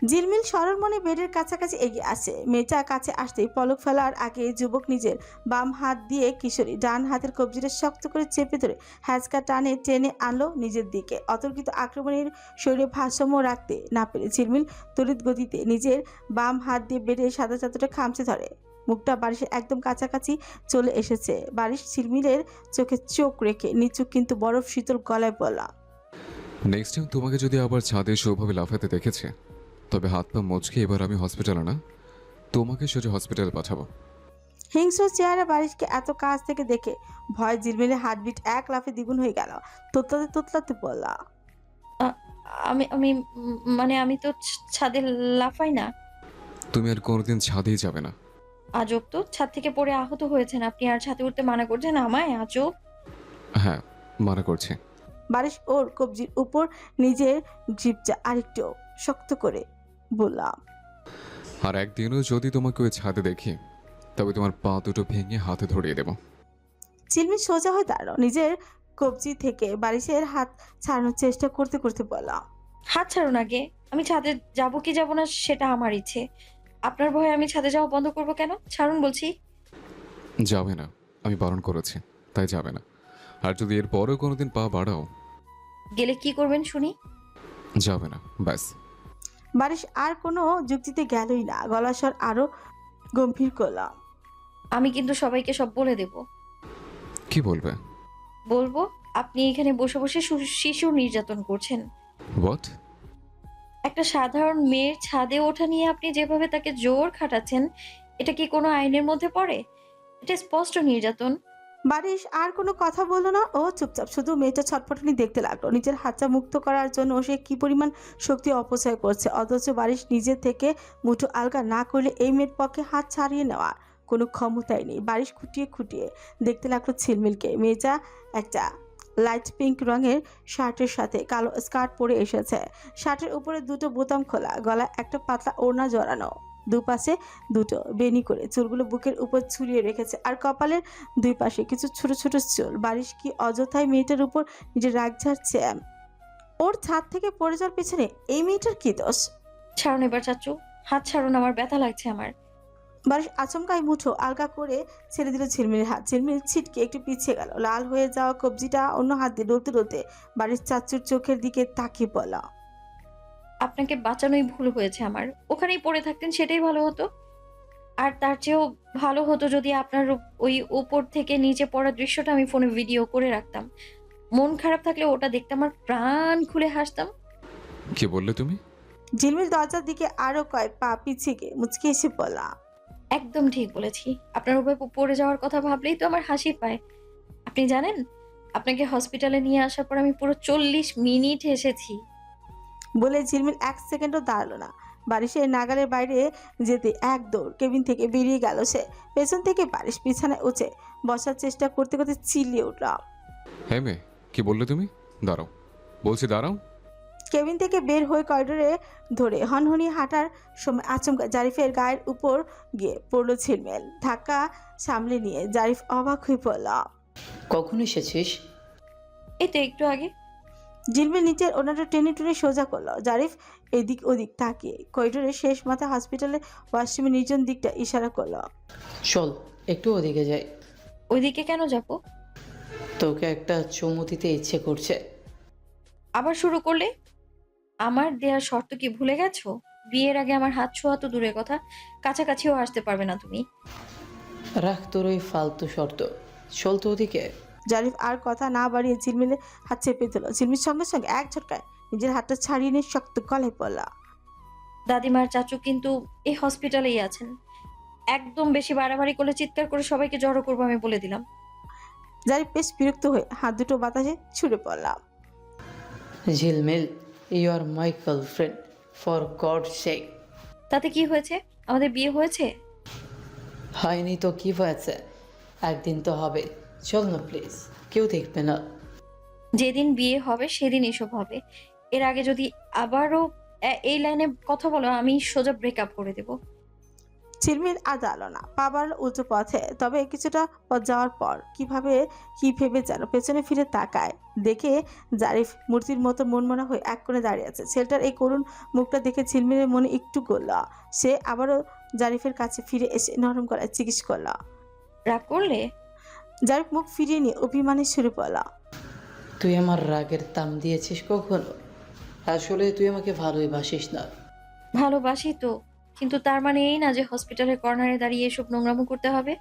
ঝিলমিল সরল মনে বেডের কাছাকাছি এগিয়ে আসে। মেয়েটা কাছে আসতেই পলক ফেলার আগে যুবক নিজের বাম হাত দিয়ে কিশোরী ডান হাতের কবজিটা শক্ত করে চেপে ধরে হ্যাচকা টানে টেনে আনলো নিজের দিকে। অতর্কিত আক্রমণের শরীরে ভারসাম্য রাখতে না পেরে ঝিলমিল তড়িৎ গতিতে নিজের বাম হাত দিয়ে বেডের সাদা চাদরটা খামচে ধরে। মুখটা বারিশের একদম কাছাকাছি চলে এসেছে। বারিশ ঝিলমিলের চোখে চোখ রেখে নিচু কিন্তু বরফ শীতল গলায় বলা, নেক্সট টাইম তোমাকে যদি আবার ছাদে সেভাবে লাফাতে দেখেছে, তবে হাত পা মচকে এবার আমি হসপিটালে না, তোমাকে সোজা হসপিটালে পাঠাবো। হিংস্র চেহারা বারিশকে এত কাছ থেকে দেখে ভয় ঝিলমিলের হার্টবিট এক লাফে দ্বিগুণ হয়ে গেল। তোতলাতে তোতলাতে বললা, আমি আমি মানে আমি তো ছাদে লাফাই না। তুমি আর কোনোদিন ছাদেই যাবে না। আজব তো, ছাদ থেকে পড়ে আহত হয়েছেন আপনি আর ছাদে উঠতে মানা করছেন আমায়? আজব। হ্যাঁ, মানা করছি। বারিশ ওর কবজির উপর নিজের জিপটা আরেকটু শক্ত করে বললাম, আর একদিনও যদি তোমাকে ওই ছাদে দেখি, তবে তোমার পা দুটো ভেঙে হাতে ধরিয়ে দেবো। ঝিলমিল সোজা হয়ে দাঁড়ালো। নিজের কবজি থেকে বারিশের হাত ছাড়ানোর চেষ্টা করতে করতে বললাম, হাত ছাড়ুন আগে। আমি ছাদে যাব কি যাব না সেটা আমার ইচ্ছে। আপনার ভয়ে আমি ছাদে যাওয়া বন্ধ করব কেন? ছাড়ুন বলছি। যাবে না, আমি বারণ করেছি, তাই যাবে না। আর যদি এর পরেও কোনোদিন পা বাড়াও, গেলে কি করবেন শুনি? যাবে না, ব্যাস। বারিশ আর কোনো যুক্তিতে গেলই না। গলার স্বর আরো গম্ভীর করলাম, আমি কিন্তু সবাইকে সব বলে দেব। কি বলবে? বলবো আপনি এখানে বসে বসে শিশু নির্যাতন করছেন। হোয়াট? একটা সাধারণ মেয়ের ছাদে ওঠা নিয়ে আপনি যেভাবে তাকে জোর খাটাচ্ছেন, এটা কি কোনো আইনের মধ্যে পড়ে? এটা স্পষ্ট নির্যাতন। বারিশ আর কোনো কথা বললো না। ও চুপচাপ শুধু মেয়েটা ছটফটানি দেখতে লাগলো। নিজের হাতটা মুক্ত করার জন্য সে কি পরিমাণ শক্তি অপচয় করছে, অথচ বারিশ নিজে থেকে মুঠো আলগা না করলে এই মেয়ের পক্ষে হাত ছাড়িয়ে নেওয়ার কোনো ক্ষমতাই নেই। বারিশ খুঁটিয়ে খুঁটিয়ে দেখতে লাগলো ঝিলমিলকে। মেয়েটা একটা লাইট পিঙ্ক রঙের শার্টের সাথে কালো স্কার্ট পরে এসেছে। শার্টের উপরে দুটো বোতাম খোলা, গলায় একটা পাতলা ওড়না জড়ানো, দুপাশে দুটো বেনি করে চুলগুলো বুকের উপর ছড়িয়ে রেখেছে, আর কপালের দুই পাশে কিছু ছোট ছোট চুল। বারিশ কি অযথায় মেয়েটার উপর নিজের রাগ ঝাড়ছে? ওর ছাদ থেকে পড়ে যাওয়ার পিছনে এই মেয়েটার কি দোষ? ছাড়ুন এবার চাচু, হাত ছাড়ুন, আমার ব্যথা লাগছে। আমার বারিশ আচমকাই মুঠো আলগা করে ছেড়ে দিল ঝিলমিলের হাত। ঝিলমিল ছিটকে একটু পিছিয়ে গেল। লাল হয়ে যাওয়া কবজিটা অন্য হাত দিয়ে ডলতে ডলতে বারিশ চাচুর চোখের দিকে তাকিয়ে বলা, আপনাকে বাঁচানোই ভুল হয়েছে আমার। ওখানেই পড়ে থাকতেন সেটাই ভালো হতো। আর তার চেয়েও ভালো হতো যদি আপনার ওই উপর থেকে নিচে পড়ার দৃশ্যটা আমি ফোনে ভিডিও করে রাখতাম। মন খারাপ থাকলে ওটা দেখতে আমার প্রাণ খুলে হাসতাম। কি বললে তুমি? ঝিলমিল দরজার দিকে আরো কয়েক পা পিছিয়ে গিয়ে মুচকি এসে বলা, একদম ঠিক বলেছি। আপনার উপরে পড়ে যাওয়ার কথা ভাবলেই তো আমার হাসি পায়। আপনি জানেন, আপনাকে হসপিটালে নিয়ে আসার পর আমি পুরো 40 মিনিট এসেছি। বলে ঝিলমিল এক সেকেন্ডও দাঁড়ালো না। বারিশের নাগালের বাইরে যেতে এক দৌড় কেবিন থেকে বেরিয়ে গেল সে। পেছন থেকে বারিশ বিছানায় উঠে বসার চেষ্টা করতে করতে চিল্লিয়ে উঠল, হ্যাঁ মে, কি বললে তুমি? দাঁড়াও, বলছি দাঁড়াও। কেবিন থেকে বের হয়ে করিডোরে ধরে হনহনিয়ে হাঁটার সময় আচমকা জারিফের গায়ের উপর গিয়ে পড়ল ঝিলমিল। ধাক্কা সামলে নিয়ে জারিফ অবাক হয়ে পড়ল। কখন এসেছিস? এই তো একটু আগে। ঝিলমিল নিচের ওনাটা টেনে টুনে সোজা করলো। জারিফ এদিক ওদিক তাকিয়ে করিডোরের শেষ মাথা হসপিটালের ওয়াশরুমের নির্জন দিকটা ইশারা করলো। চল একটু ওদিকে যাই। ওইদিকে কেন যাবো? তোকে একটা চুমু দিতে ইচ্ছে করছে। আবার শুরু করলে? আমার দেয়ার শর্ত কি ভুলে গেছো? বিয়ের আগে আমার হাত ছোঁয়া তো দূরের কথা, কাছাকাছিও আসতে পারবে না তুমি। রাখ তোর ওই ফালতু শর্ত, চল তো ওদিকে। জারিফ আর কথা না বাড়িয়ে ঝিলমিলের হাত চেপে দিল। ঝিলমিল সঙ্গে সঙ্গে এক ঝটকায় নিজের হাতটা ছাড়িয়ে নিয়ে শক্ত গলায় পড়ল। দাদিমার চাচু কিন্তু এই হসপিটালেই আছেন। একদম বেশি বাড়াবাড়ি করলে চিৎকার করে সবাইকে জড়ো করবো আমি বলে দিলাম। জারিফ বেশ বিরক্ত হয়ে হাত দুটো বাতাসে ছুড়ে পড়লাম। Jhilmil, you are my girlfriend, for God sake. তাতে কি হয়েছে? আমাদের বিয়ে হয়েছে। হয়নি তো কি হয়েছে? একদিন তো হবে। চল না প্লিজ, কেউ দেখবে না। যেদিন বিয়ে হবে সেদিন এসব হবে। এর আগে যদি আবারও এই লাইনে কথা বলো, আমি সোজা ব্রেকআপ করে দেব। ঝিলমিল আর দাঁড়ালো না, পা বাড়ালো উল্টো পথে। তবে কিছুটা পথ যাওয়ার পর কি ভেবে যেন পেছনে ফিরে তাকায়, দেখে জারিফ মূর্তির মতো মনমনা হয়ে এক কোণে দাঁড়িয়ে আছে। ছেলেটার এই করুণ মুখটা দেখে ঝিলমিলের মনে একটু গড়ল। সে আবারও জারিফের কাছে ফিরে এসে নরম গলায় জিজ্ঞেস করল। রাগ করলে? জারিফ মুখ ফিরিয়ে নিয়ে অভিমানে শুরু পড়ল। তুই আমার রাগের দাম দিয়েছিস কখনো? আসলে তুই আমাকে ভালোই বাসিস না। ভালোবাসি তো, কিন্তু তার মানে এই না যে হসপিটালের কর্নারে দাঁড়িয়ে এসব নোংরামো করতে হবে।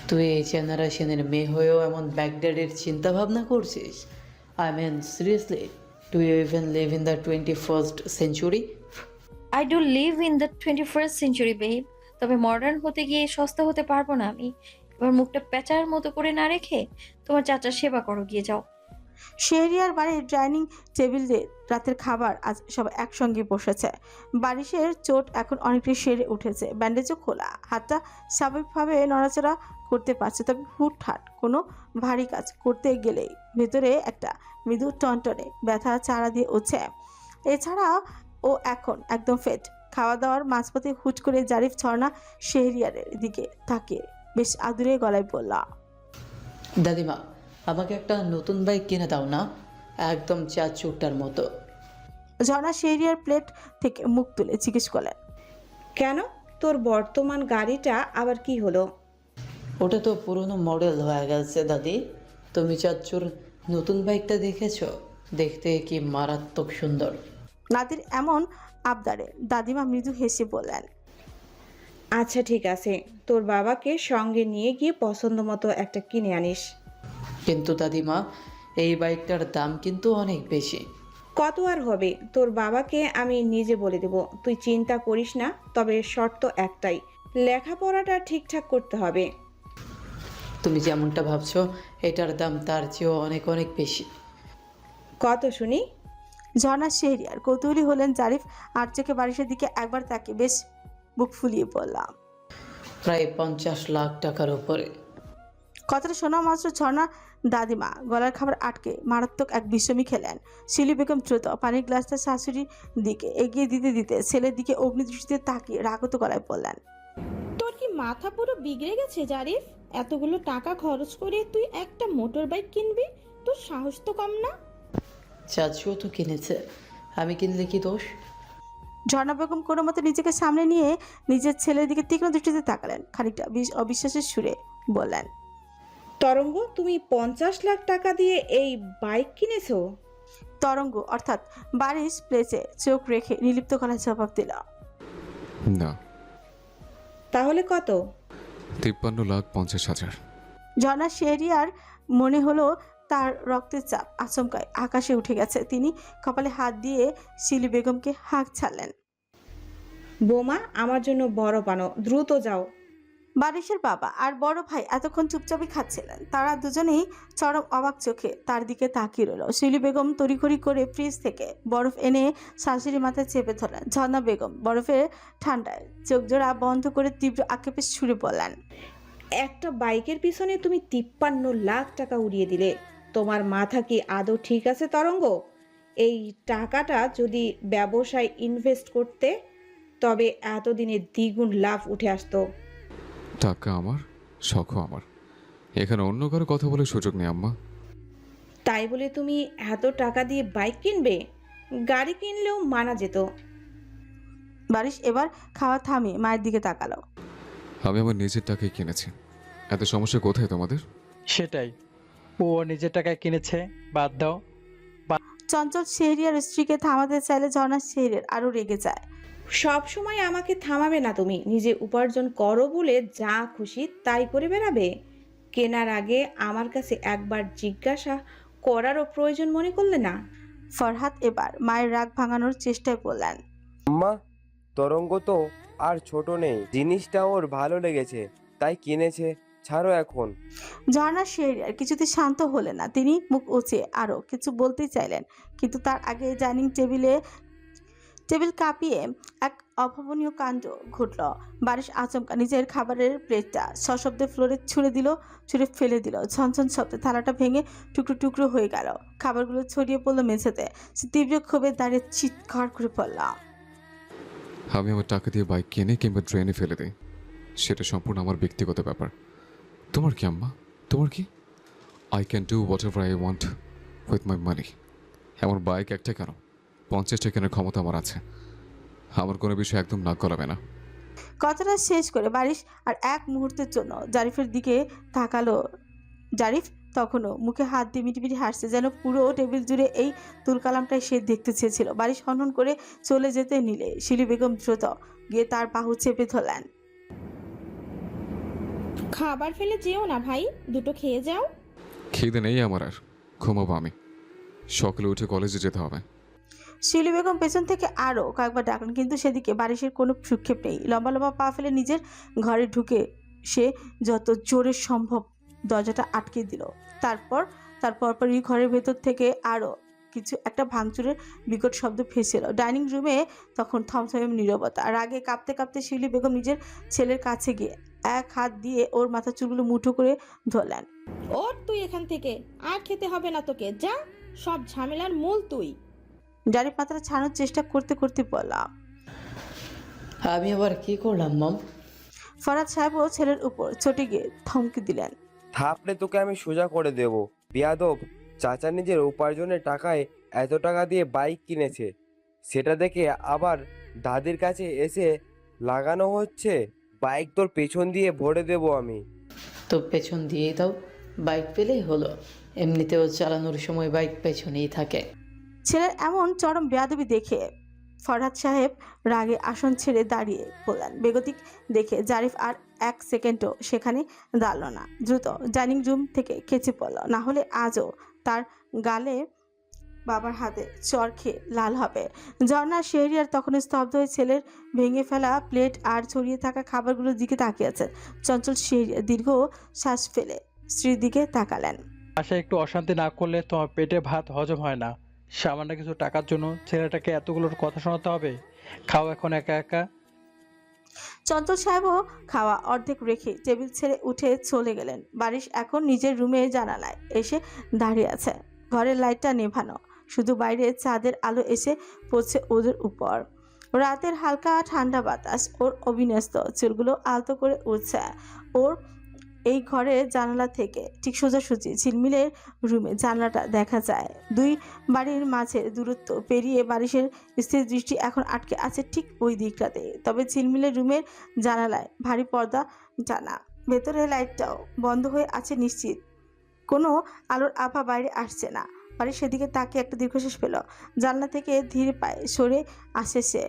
তুই এই জেনারেশনের মেয়ে হয়েও এমন ব্যাকডেটের চিন্তা ভাবনা করছিস? I mean seriously, do you even live in the 21st century? I do live in the 21st century babe. তবে মডার্ন হতে গিয়ে সস্তা হতে পারবো না আমি। এবার মুখটা প্যাঁচার মতো করে না রেখে তোমার চাচার সেবা করো, গিয়ে যাও। শেহরিয়ার বাড়ির ডাইনিং টেবিলে রাতের খাবার আজ সবাই একসঙ্গে বসেছে। বারিশের চোট এখন অনেকটাই সেরে উঠেছে, ব্যান্ডেজও খোলা। হাতটা স্বাভাবিকভাবে নড়াচড়া করতে পারছে, তবে হুটহাট কোনো ভারী কাজ করতে গেলেই ভেতরে একটা মৃদু টনটনে ব্যথা চারা দিয়ে উঠছে। এছাড়া ও এখন একদম ফেট। খাওয়া দাওয়ার মাঝপথে হুট করে জারিফ ঝর্ণা শেহরিয়ারের দিকে তাকিয়ে বেশ আদুরে গলায় বলল, দাদিমা, আমাকে একটা নতুন বাইক কিনে দাও না, একদম চাচুটার মতো। ঝর্ণা শেহরিয়ার প্লেট থেকে মুখ তুলে জিজ্ঞেস করলেন, কেন, তোর বর্তমান গাড়িটা আবার কি হলো? ওটা তো পুরনো মডেল হয়ে গেছে দাদি। তুমি চাচুর নতুন বাইকটা দেখেছো? দেখতে কি মারাত্মক সুন্দর। নাদির এমন আবদারে দাদিমা মৃদু হেসে বললেন, আচ্ছা ঠিক আছে, তোর বাবাকে সঙ্গে নিয়ে গিয়ে পছন্দ মতো একটা কিনে আনিস। কিন্তু দাদিমা, এই বাইকটার দাম কিন্তু অনেক বেশি। কত আর হবে, তোর বাবাকে আমি নিজে বলে দেব, তুই চিন্তা করিস না। তবে শর্ত একটাই, লেখাপড়াটা ঠিকঠাক করতে হবে। তুমি যেমনটা ভাবছো এটার দাম তার চেয়েও অনেক অনেক বেশি। কত শুনি? ঝর্ণা শেহরিয়ার কৌতূহলী হলেন। জারিফ আর চোখে বারিশের দিকে একবার তাকে বেশ বুক ফুলিয়ে বললাম, প্রায় 50 লাখ টাকার উপরে। কথাটা শোনা মাত্র ঝর্ণা দাদিমা গলার খাবার আটকে মারাত্মক এক বিশ্রমী খেলেন। শিলি বেগম দ্রুত পানির গ্লাসটা শাশুড়ির দিকে এগিয়ে দিতে দিতে ছেলের দিকে অগ্নিদৃষ্টিতে তাকিয়ে রাগত গলায় বললেন, তোর কি মাথা পুরো বিগড়ে গেছে জারিফ? এতগুলো টাকা খরচ করে তুই একটা মোটর বাইক কিনবি? তোর সাহস তো কম না। চাচুও তো কিনেছে, আমি কিনলে কি দোষ? ঝর্ণা বেগম কোনো মতে নিজেকে সামনে নিয়ে নিজের ছেলের দিকে তীক্ষ্ণ দৃষ্টিতে তাকালেন, খানিকটা অবিশ্বাসের সুরে বললেন, তরঙ্গ, তুমি 50 লাখ টাকা দিয়ে এই বাইক কিনেছো? তরঙ্গ অর্থাৎ বারিশ প্লেসে চোখ রেখে নির্লিপ্ত গলায় জবাব দিল, না। তাহলে কত? 53,50,000। ঝর্ণা শেহরিয়ার মনে হলো তার রক্তের চাপ আচমকায় আকাশে উঠে গেছে। তিনি কপালে হাত দিয়ে শিলি বেগমকে হাঁক ছাড়লেন, বোমা, আমার জন্য বরফ আনো, দ্রুত যাও। বারিশের বাবা আর বড় ভাই এতক্ষণ চুপচাপই খাচ্ছিলেন। তারা দুজনেই চরম অবাক চোখে তার দিকে তাকিয়ে রইল। শিলি বেগম তড়িঘড়ি করে ফ্রিজ থেকে বরফ এনে শাশুড়ি মাথায় চেপে ধরলেন। ঝর্ণা বেগম বরফের ঠান্ডায় চোখ জোড়া বন্ধ করে তীব্র আক্ষেপে সুরে বললেন, একটা বাইকের পিছনে তুমি 53 লাখ টাকা উড়িয়ে দিলে। তোমার মাথা কি আদৌ ঠিক আছে তরঙ্গ? এই টাকাটা যদি ব্যবসায় ইনভেস্ট করতে, তবে এতদিনে দ্বিগুণ লাভ উঠে আসতো। টাকা আমার, শখও আমার। এখানে অন্য কারো কথা বলে সুযোগ নেই আম্মা। তাই বলে তুমি এত টাকা দিয়ে বাইক কিনবে? গাড়ি কিনলেও মানা যেত। বারিশ এবার খাওয়া থামিয়ে মায়ের দিকে তাকালো। আমি আমার নিজের টাকায় কিনেছি, এত সমস্যা কোথায় তোমাদের? সেটাই, ও ওর নিজের টাকায় কিনেছে, বাদ দাও। চঞ্চল শেহরিয়ার স্ত্রীকে থামাতে চাইলে ঝর্ণা শেহরিয়ার আরো রেগে যায়। সব সময় আমাকে থামাবে না তুমি। নিজে উপার্জন করো বলে যা খুশি তাই করে বেড়াবে। কেনার আগে আমার কাছে একবার জিজ্ঞাসা করারও প্রয়োজন মনে করলে না? ফরহাদ এবার মায়ের রাগ ভাঙানোর চেষ্টায় বললেন। আম্মা, তরঙ্গ তো আর ছোট নেই, জিনিসটা ওর ভালো লেগেছে তাই কিনেছে, ছাড়ো এখন। ঝর্ণা শেহরিয়ার কিছুতে শান্ত হলেন না। তিনি মুখ উঁচিয়ে আরো কিছু বলতেই চাইলেন, কিন্তু তার আগে ডাইনিং টেবিল কাঁপিয়ে এক অভাবনীয় কাণ্ড ঘটল। বারিশ আচমকা নিজের খাবারের প্লেটটা সশব্দে ফ্লোরে ছুঁড়ে ফেলে দিল। ঝনঝন শব্দে থালাটা ভেঙে টুকরো টুকরো হয়ে গেল। খাবারগুলো ছড়িয়ে পড়লো মেঝেতে। সে তীব্র ক্ষোভে দাঁড়িয়ে চিৎকার করে পড়ল। আমি আমার টাকা দিয়ে বাইক কিনে কিংবা ট্রেনে ফেলে দিই, সেটা সম্পূর্ণ আমার ব্যক্তিগত ব্যাপার। তোমার কি আম্মা, তোমার কি? I can do whatever I want with my money. এমন বাইক একটা কেন, 50টা কেনার ক্ষমতা আমার আছে। আমার কোনো বিষয় একদম নাক গলাবে না। কথাটা শেষ করে বারিশ আর এক মুহূর্তের জন্য জারিফের দিকে তাকালো। জারিফ তখনও মুখে হাত দিয়ে মিটিমিটি হাসছে, যেন পুরো টেবিল জুড়ে এই তুলকালামটাই সে দেখতে চেয়েছিল। বারিশ হনহন করে চলে যেতে নিলে শিলি বেগম দ্রুত গিয়ে তার বাহু চেপে ধরলেন। খাবার ফেলে যেও না ভাই, দুটো খেয়ে যাও। খিদে নেই আমার, আর ঘুমাবো আমি। সকালে উঠে কলেজে যেতে হবে। শিলি বেগম পেছন থেকে আরও কয়েকবার ডাকলেন, কিন্তু সেদিকে বারিশের কোনো ভ্রুক্ষেপ নেই। লম্বা লম্বা পা ফেলে নিজের ঘরে ঢুকে সে যত জোরে সম্ভব দরজাটা আটকে দিল। তার পরপরই ঘরের ভেতর থেকে আরও কিছু একটা ভাঙচুরের বিকট শব্দ ভেসেল। ডাইনিং রুমে তখন থমথমে নীরবতা। রাগে কাঁপতে কাঁপতে শিলি বেগম নিজের ছেলের কাছে গিয়ে এক হাত দিয়ে ওর মাথা চুলগুলো মুঠো করে ধরলেন। ওর তুই এখান থেকে, আর খেতে হবে না তোকে, যা। সব ঝামেলার মূল তুই। জারিফ মাথাটা ছাড়ানোর চেষ্টা করতে করতে বললাম, আমি আবার কি করলাম মম? ফরহাদ সাহেবও ছেলের উপর চটে গিয়ে থমকে দিলেন। থাপড়ে তোকে আমি সোজা করে দেব, বেয়াদব। চাচা নিজের উপার্জনের টাকায় এত টাকা দিয়ে বাইক কিনেছে, সেটা দেখে আবার দাদির কাছে এসে লাগানো হচ্ছে। বাইক তোর পেছন দিয়ে ভরে দেব আমি। তো পেছন দিয়েই দাও, বাইক পেলেই হলো। এমনিতেও চালানোর সময় বাইক পেছনেই থাকে। ছেলের এমন চরম বেয়াদবি দেখে ফরহাদ সাহেব রাগে আসন ছেড়ে দাঁড়িয়ে পড়লেন। বেগতিক দেখে জারিফ আর এক সেকেন্ডও সেখানে দাঁড়ালো না, দ্রুত ডাইনিং রুম থেকে কেচে পড়ল। না হলে আজও তার গালে বাবার হাতে চর খেয়ে লাল হবে। ঝর্ণা শেহরিয়ার তখন স্তব্ধ হয়ে ছেলের ভেঙে ফেলা প্লেট আর ছড়িয়ে থাকা খাবারগুলোর দিকে তাকিয়ে আছে। চঞ্চল শেহরিয়ার দীর্ঘ শ্বাস ফেলে স্ত্রীর দিকে তাকালেন। বাসায় একটু অশান্তি না করলে তোমার পেটে ভাত হজম হয় না। সামান্য কিছু টাকার জন্য ছেলেটাকে এতগুলোর কথা শোনাতে হবে? খাও এখন একা একা। চঞ্চল সাহেবও খাওয়া অর্ধেক রেখে টেবিল ছেড়ে উঠে চলে গেলেন। বারিশ এখন নিজের রুমে জানালায় এসে দাঁড়িয়ে আছে। ঘরের লাইটটা নেভানো, শুধু বাইরে চাঁদের আলো এসে পড়ছে ওদের উপর। রাতের হালকা ঠান্ডা বাতাস ওর অবিন্যস্ত চুলগুলো আলতো করে উঠছে। ওর এই ঘরের জানালা থেকে ঠিক সোজাসুজি ঝিলমিলের রুমে জানালাটা দেখা যায়। দুই বাড়ির মাঝে দূরত্ব পেরিয়ে বারিশের স্থির দৃষ্টি এখন আটকে আছে ঠিক ওই দিকটাতে। তবে ঝিলমিলের রুমের জানালায় ভারী পর্দা টানা, ভেতরে লাইটটাও বন্ধ হয়ে আছে নিশ্চিত। কোনো আলোর আভা বাইরে আসছে না। বাড়ির সেদিকে তাকিয়ে একটা দীর্ঘশ্বাস পেল। জানলা থেকে ধীর পায়ে সরে আসে সে।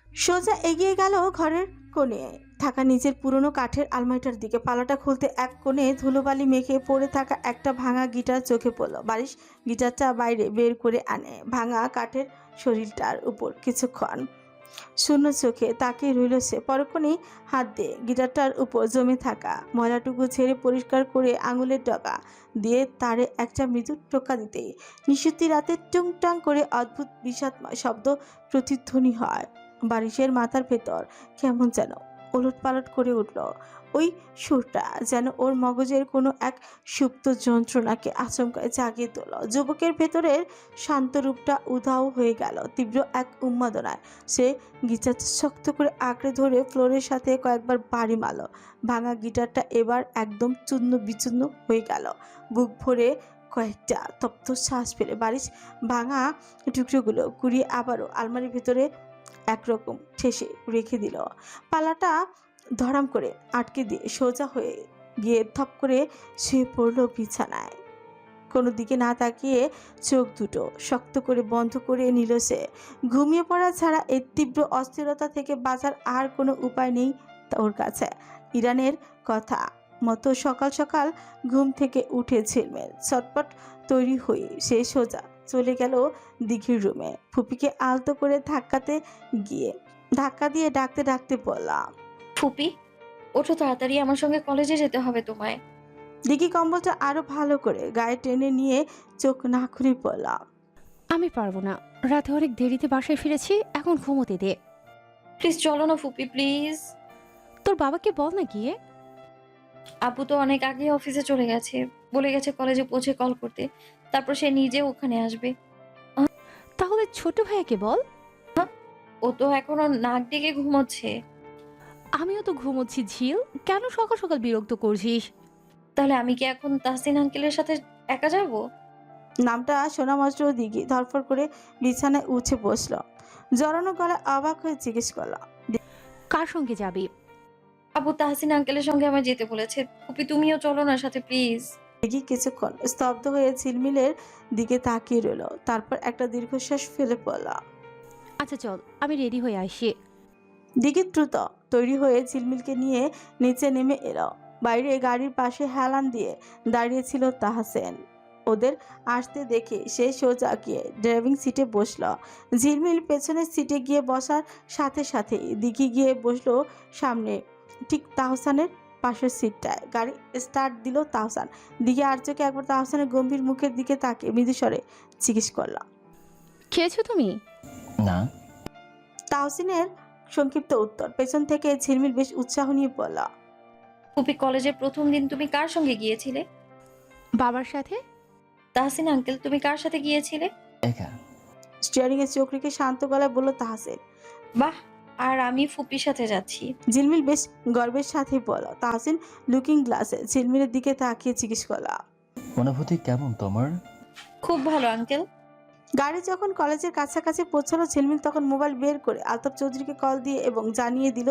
সোজা এগিয়ে গেল ঘরের কোণে থাকা নিজের পুরনো কাঠের আলমারিটার দিকে। পালাটা খুলতে এক কোণে ধুলোবালি মেখে পড়ে থাকা একটা ভাঙা গিটার চোখে পড়ল। বারিশ গিটারটা বাইরে বের করে আনে। ভাঙা কাঠের শরীরটার উপর কিছুক্ষণ শূন্য চোখে তাকিয়ে রইল সে। পরক্ষণেই হাত দিয়ে গিটারটার উপর জমে থাকা ময়লাটুকু ছেড়ে পরিষ্কার করে আঙুলের ডগা দিয়ে তারে একটা মৃদু টোকা দিতেই নিশুতি রাতে টুংটাং করে অদ্ভুত বিষাদময় শব্দ প্রতিধ্বনি হয়। বারিশের মাথার ভেতর কেমন যেন ওলটপালট করে উঠল। ওই সুরটা যেন ওর মগজের কোনো এক সুপ্ত যন্ত্রণাকে আচমকায় জাগিয়ে তুলল। যুবকের ভেতরের শান্ত রূপটা উধাও হয়ে গেল তীব্র এক উন্মাদনায়। সে গিটারটা শক্ত করে আঁকড়ে ধরে ফ্লোরের সাথে কয়েকবার বাড়ি মারল। ভাঙা গিটারটা এবার একদম চূর্ণ বিচূর্ণ হয়ে গেল। বুক ভরে কয়েকটা তপ্ত শ্বাস ফেলে বারিশ ভাঙা টুকরোগুলো কুড়িয়ে আবারও আলমারির ভেতরে একরকম ঠেসে রেখে দিল। পালাটা ধরাম করে আটকে দিয়ে সোজা হয়ে গিয়ে থপ করে শুয়ে পড়ল বিছানায়। কোনো দিকে না তাকিয়ে চোখ দুটো শক্ত করে বন্ধ করে নিল সে। ঘুমিয়ে পড়া ছাড়া এই তীব্র অস্থিরতা থেকে বাঁচার আর কোনো উপায় নেই ওর কাছে। ইরানের কথা মতো সকাল সকাল ঘুম থেকে উঠে ঝিলমিল চটপট তৈরি হয়ে সে সোজা চলে গেল দিঘির রুমে। ফুপিকে আলতো করে ধাক্কা দিয়ে ডাকতে ডাকতে বললাম, ফুপি ওঠো তাড়াতাড়ি, আমার সঙ্গে কলেজে যেতে হবে তোমায়। দিঘি কম্বলটা আরো ভালো করে গায়ে টেনে নিয়ে চোখ না খুলে বললাম, আমি পারবো না, রাতে অনেক দেরিতে বাসায় ফিরেছি, এখন ঘুমোতে দে। প্লিজ চলো না ফুপি, প্লিজ। তোর বাবাকে বল না গিয়ে। আপু তো অনেক আগে অফিসে চলে গেছে, বলে গেছে কলেজে পৌঁছে কল করতে, তারপর সে নিজে ওখানে আসবে। তাহলে ছোট ভাইয়াকে বল। ও তো এখনো নাক ডেকে ঘুমোচ্ছে। আমিও তো ঘুমোচ্ছি ঝিল, কেন সকাল সকাল বিরক্ত করছিস? তাহলে আমি কি এখন তাহসিন আঙ্কেলের সাথে একা যাব? নামটা শোনা মাত্র দিঘি ধরফর করে বিছানায় উঠে বসলো। জড়ানো গলা অবাক হয়ে জিজ্ঞেস করলো, কার সঙ্গে যাবি? আপু তাহসিন আঙ্কেলের সঙ্গে আমায় যেতে বলেছে। ফুপি তুমিও চলো না সাথে প্লিজ। দিঘি কিছুক্ষণ স্তব্ধ হয়ে ঝিলমিলের দিকে তাকিয়ে রইল, তারপর একটা দীর্ঘশ্বাস ফেলে পড়ল, আচ্ছা চল, আমি রেডি হয়ে আসি। দিঘি দ্রুত তৈরি হয়ে ঝিলমিলকে নিয়ে নিচে নেমে এলো। বাইরে গাড়ির পাশে হেলান দিয়ে দাঁড়িয়েছিল তাহসেন। ওদের আসতে দেখে সে সোজা গিয়ে ড্রাইভিং সিটে বসলো। ঝিলমিল পেছনের সিটে গিয়ে বসার সাথে সাথে দিঘি গিয়ে বসলো সামনে, ঠিক তাহসানের পাশের সিটটায়। গাড়ি স্টার্ট দিল তাহসান। দিঘি আর চোখে একবার তাহসানের গম্ভীর মুখের দিকে তাকিয়ে মৃদুস্বরে জিজ্ঞেস করলাম, খেয়েছো তুমি? না। তাহসিনের সংক্ষিপ্ত উত্তর। পেছন থেকে ঝিলমিল বেশ উৎসাহ নিয়ে বলল, ফুপি কলেজের প্রথম দিন তুমি কার সঙ্গে গিয়েছিলে? বাবার সাথে। তাহসিন আঙ্কেল তুমি কার সাথে গিয়েছিলে? একা। স্টিয়ারিং এ চোখ রেখে শান্ত গলায় বলল তাহসিন। বাহ, আর আমি ফুপির সাথে যাচ্ছি। ঝিলমিল বেশ গর্বের সাথে বলল। তাহসিন লুকিং গ্লাসে ঝিলমিলের দিকে তাকিয়ে জিজ্ঞেস করলাম, অনুভূতি কেমন তোমার? খুব ভালো আঙ্কেল। গাড়ি যখন কলেজের কাছাকাছি পৌঁছালো ঝিলমিল তখন মোবাইল বের করে আলতাফ চৌধুরীকে কল দিয়ে এবং জানিয়ে দিল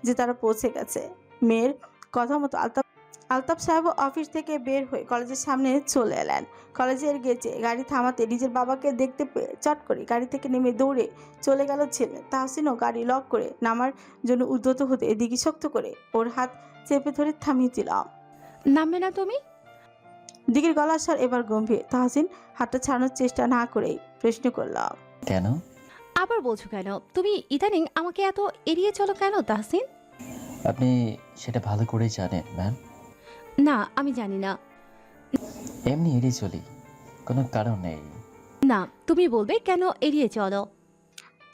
যে তারা পৌঁছে গেছে। মেয়ের কথা মতো আলতাফ সাহেব অফিস থেকে বের হয়ে কলেজের সামনে চলে এলেন। কলেজের গেটে গাড়ি থামাতে নিজের বাবাকে দেখতে পেয়ে চট করে গাড়ি থেকে নেমে দৌড়ে চলে গেল ঝিলমিল। তাহসিনও গাড়ি লক করে নামার জন্য উদ্যত হতে এদিকে শক্ত করে ওর হাত চেপে ধরে থামিয়ে দিলাম। নামবে না তুমি? দিঘির গলার স্বর এবার গম্ভীর। তাহসিন হাতটা ছাড়ানোর চেষ্টা না করেই প্রশ্ন করলাম, কেন? আবার বলছো কেন? তুমি ইদানিং আমাকে এত এড়িয়ে চলো কেন তাহসিন? আপনি সেটা ভালো করেই জানেন ম্যাম। না, আমি জানি না। এমনি এড়িয়ে চলি, কোনো কারণ নেই। না, তুমি বলবে কেন এড়িয়ে চলো।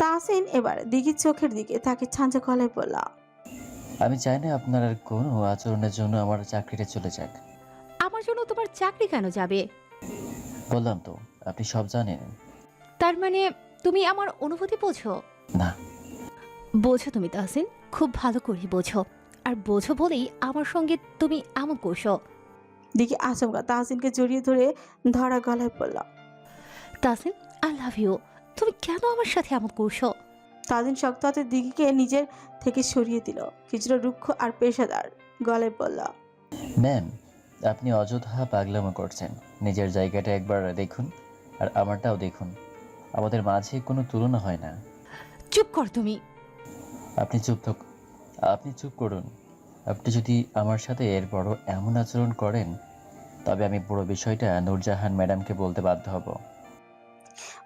তাহসিন এবার দিঘির চোখের দিকে তাকে ছাঁচা গলায় বলল, আমি চাই না আপনার আর কোনো আচরণের জন্য আমার চাকরিটা চলে যাক। আমার জন্য তোমার চাকরি কেন যাবে? বললাম তো, আপনি সব জানেন। তার মানে তুমি আমার অনুভূতি বোঝো না? বোঝো তুমি তাহসিন, খুব ভালো করে বোঝো। আর বোঝো বলেই আমার সঙ্গে তুমি এমন করছো। দিঘি আচমকা তাহসিনকে জড়িয়ে ধরে ধরা গলায় বলল, তাহসিন আই লাভ ইউ। তুমি কেন আমার সাথে এমন করছো? তাহসিন শক্ত হাতে দিঘিকে নিজের থেকে সরিয়ে দিল, কিছুটা রুক্ষ আর পেশাদার গলায় বলল, ম্যাম, আপনি অযথা পাগলামো করছেন। নিজের জায়গাটা একবার দেখুন আর আমারটাও দেখুন। আমাদের মাঝে কোনো তুলনা হয় না। চুপ কর তুমি। আপনি চুপ করুন। আপনি যদি আমার সাথে এর বড় এমন আচরণ করেন তবে আমি পুরো বিষয়টা নূরজাহান ম্যাডামকে বলতে বাধ্য হব।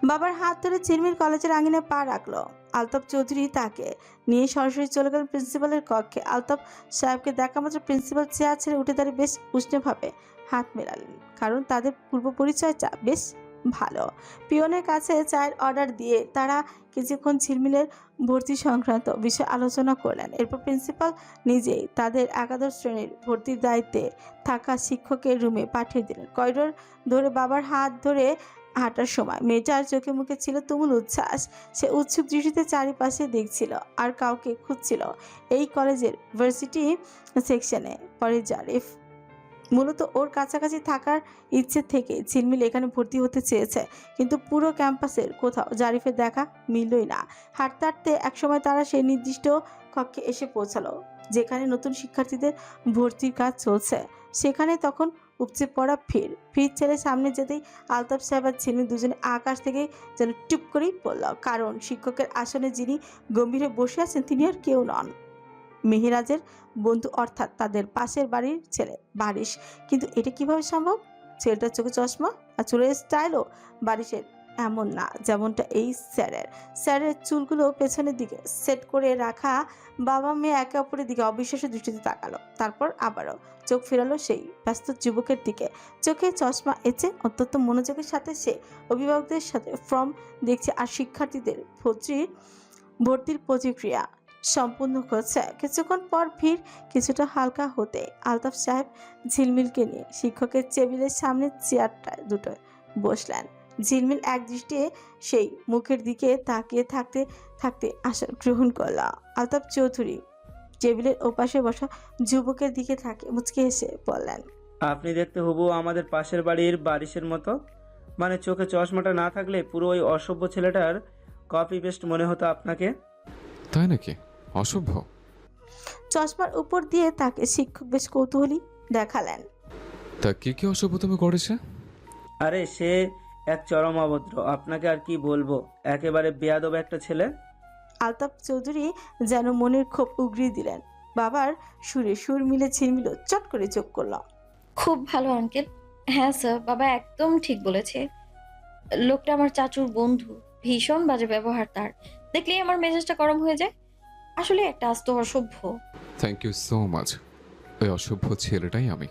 বাবার হাত ধরে ঝিলমিল কলেজের আঙিনায় পা রাখলো। আলতাফ চৌধুরী তাকে নিয়ে সরাসরি চলে গেলেন প্রিন্সিপালের কক্ষে। আলতাফ সাহেবকে দেখা মাত্র প্রিন্সিপাল চেয়ার ছেড়ে উঠে দাঁড়িয়ে বেশ উষ্ণভাবে হাত মেলালেন, কারণ তাদের পূর্ব পরিচয়টা বেশ ভালো। পিয়নের কাছে চায়ের অর্ডার দিয়ে তারা কিছুক্ষণ ঝিলমিলের ভর্তি সংক্রান্ত বিষয় আলোচনা করলেন। এরপর প্রিন্সিপাল নিজেই তাদের একাদশ শ্রেণীর ভর্তির দায়িত্বে থাকা শিক্ষকের রুমে পাঠিয়ে দিলেন। করিডোর ধরে বাবার হাত ধরে হাঁটার সময় মেয়েটার চোখে মুখে ছিল তুমুল উচ্ছ্বাস। সে উৎসুক দৃষ্টিতে চারিপাশে দেখছিল আর কাউকে খুঁজছিল। এই কলেজের ভার্সিটি সেকশনে পড়ে জারিফ। মূলত ওর কাছাকাছি থাকার ইচ্ছে থেকে ঝিলমিল এখানে ভর্তি হতে চেয়েছে, কিন্তু পুরো ক্যাম্পাসের কোথাও জারিফের দেখা মিললই না। হাঁটতে হাঁটতে একসময় তারা সেই নির্দিষ্ট কক্ষে এসে পৌঁছালো যেখানে নতুন শিক্ষার্থীদের ভর্তির কাজ চলছে। সেখানে তখন উপচে পড়া ভিড় ছেলে সামনে যেতেই আলতাফ সাহেব আর ঝিলমিল দুজনে আকাশ থেকে যেন টুপ করেই পড়ল, কারণ শিক্ষকের আসনে যিনি গম্ভীরে বসে আছেন তিনি আর কেউ নন, মেহেরাজের বন্ধু, অর্থাৎ তাদের পাশের বাড়ির ছেলে বারিশ। কিন্তু এটা কিভাবে সম্ভব? ছেলেটার চোখে চশমা আর চুলের স্টাইলও বারিশের এমন না যেমনটা এই স্যারের চুলগুলো পেছনের দিকে সেট করে রাখা। বাবা মেয়ে একে অপরের দিকে অবিশ্বাস্য দৃষ্টিতে তাকালো, তারপর আবারও চোখ ফেরালো সেই ব্যস্ত যুবকের দিকে। চোখে চশমা এঁচে অত্যন্ত মনোযোগের সাথে সে অভিভাবকদের সাথে ফর্ম দেখছে আর শিক্ষার্থীদের ভর্তির প্রতিক্রিয়া সম্পূর্ণ করছে। কিছুক্ষণ পর ভিড় কিছুটা হালকা হতে আলতাফ সাহেব ঝিলমিলকে নিয়ে শিক্ষকের টেবিলের সামনে চেয়ারটায় দুটো বসলেন। ঝিলমিল এক দৃষ্টিতে সেই মুখের দিকে তাকিয়ে থাকতে থাকতে আসন গ্রহণ করল। আলতাফ চৌধুরী টেবিলের ওপাশে বসা যুবকের দিকে থাকে মুচকে হেসে বললেন, আপনি দেখতে হবু আমাদের পাশের বাড়ির বারিশের মতো। মানে চোখে চশমাটা না থাকলে পুরো ওই অসভ্য ছেলেটার কপি পেস্ট মনে হতো আপনাকে। তাই নাকি? অসভ্য? চশমার উপর দিয়ে তাকে শিক্ষক বেশ কৌতূহলী দেখালেন। তা কি কি অসভ্য তুমি করেছে? আরে সে এক চরম অভদ্র, আপনাকে আর কি বলবো, একেবারে বেয়াদব একটা ছেলে। আলতাফ চৌধুরী যেন মনের ক্ষোভ উগরিয়ে দিলেন। বাবার সুরে সুর মিলে ঝিলমিল চট করে চোখ করল। খুব ভালো আঙ্কেল। হ্যাঁ স্যার, বাবা একদম ঠিক বলেছে। লোকটা আমার চাচুর বন্ধু, ভীষণ বাজে ব্যবহার তার, দেখলেই আমার মেজাজটা গরম হয়ে যায়। আসলে একটা আস্ত অসভ্য। Thank you so much. ওই অসভ্য ছেলেটাই আমি।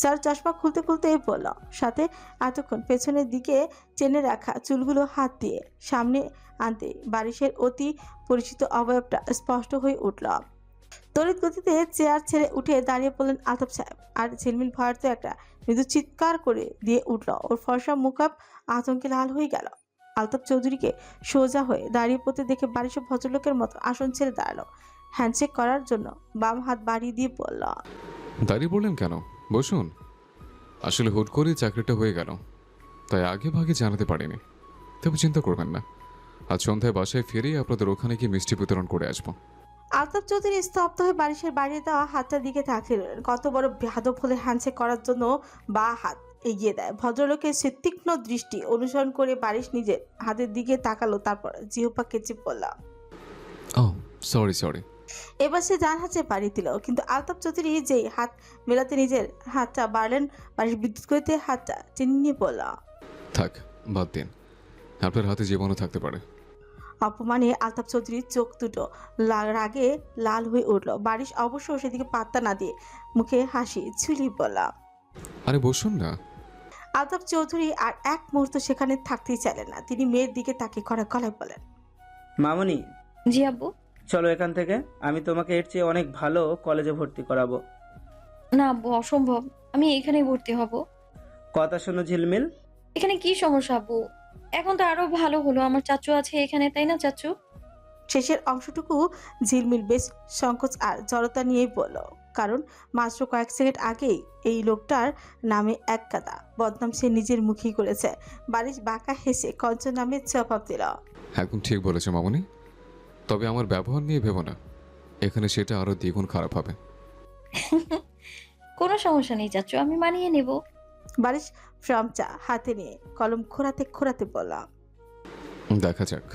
স্যার চশমা খুলতে খুলতেই বলল, সাথে এতক্ষণ পেছনের দিকে টেনে রাখা চুলগুলো হাত দিয়ে সামনে আনতে বারিশের অতি পরিচিত অবয়বটা স্পষ্ট হয়ে উঠল। তড়িৎ গতিতে চেয়ার ছেড়ে উঠে দাঁড়িয়ে পড়লেন আলতাফ সাহেব, আর ঝিলমিল ভয়ার্থ একটা মৃদু চিৎকার করে দিয়ে উঠল। ওর ফর্সা মুখাব আতঙ্কে লাল হয়ে গেল। আলতাফ চৌধুরীকে সোজা হয়ে দাঁড়িয়ে পড়তে দেখে বারিশ ভদ্রলোকের মতো আসন ছেড়ে দাঁড়ালো। হ্যান্ডশেক করার জন্য বাম হাত বাড়িয়ে দিয়ে বলল, দাঁড়িয়ে পড়লেন কেন? বসুন। আসলে হুট করে চাকরিটা হয়ে গেল, তাই আগে ভাগে জানাতে পারিনি। তবে চিন্তা করবেন না, আজ সন্ধ্যায় বাসায় ফিরেই আপনাদের ওখানে গিয়ে মিষ্টি বিতরণ করে আসবো। আলতাফ চৌধুরী স্তব্ধ হয়ে বারিশের বাড়িয়ে দেওয়া হাতটার দিকে তাকিয়ে রইলেন। কত বড় বেয়াদব হলে হ্যান্ডশেক করার জন্য বা হাত এগিয়ে দেয়। ভদ্রলোকের সে তীক্ষ্ণ দৃষ্টি অনুসরণ করে বারিশ নিজের হাতের দিকে তাকালো, তারপর জিহ্বা কেচে পড়ল। ও সরি। এবার সে ডান হাতে বাড়ি দিল, কিন্তু আলতাফ চৌধুরী যেই হাত মেলাতে নিজের হাতটা বাড়লেন, বারিশ বিদ্যুৎ গতিতে হাতটা টেনে নিয়ে পড়ল। থাক, বাদ দিন, আপনার হাতে জীবনও থাকতে পারে। অপমানে আলতাফ চৌধুরীর চোখ দুটো রাগে লাল হয়ে উঠল। বারিশ অবশ্য সেদিকে পাত্তা না দিয়ে মুখে হাসি ঝুলিয়ে বলল, আরে বসুন না। আলতাফ চৌধুরী আর এক মুহূর্ত সেখানে থাকতেই চাইলেন না। তিনি মেয়ের দিকে তাকিয়ে কড়া গলায় বলেন, মামনি, জি আব্বু। চলো এখান থেকে, আমি তোমাকে এর চেয়ে অনেক ভালো কলেজে ভর্তি করাবো। না আব্বু, অসম্ভব, আমি এখানেই ভর্তি হব। কথা শোনো ঝিলমিল। এখানে কি সমস্যা আব্বু? এখন তো আরো ভালো হলো, আমার চাচু আছে এখানে, তাই না চাচু? শেষের অংশটুকু ঝিলমিল বেশ সংকোচ আর জড়তা নিয়েই বলল, কারণ মাত্র কয়েক সেকেন্ড আগেই এই লোকটার নামে এক গাদা বদনাম সে নিজের মুখেই করেছে। বারিশ বাঁকা হেসে কঞ্চন নামে জবাব দিল, একদম ঠিক বলেছে মামনি, তবে আমার ব্যবহার নিয়ে ভেবো না, এখানে সেটা আরো দ্বিগুণ খারাপ হবে। কোনো সমস্যা নেই চাচু, আমি মানিয়ে নেব। বারিশ ফ্রমটা হাতে নিয়ে কলম খোরাতে খোরাতে বলল, দেখা যাক।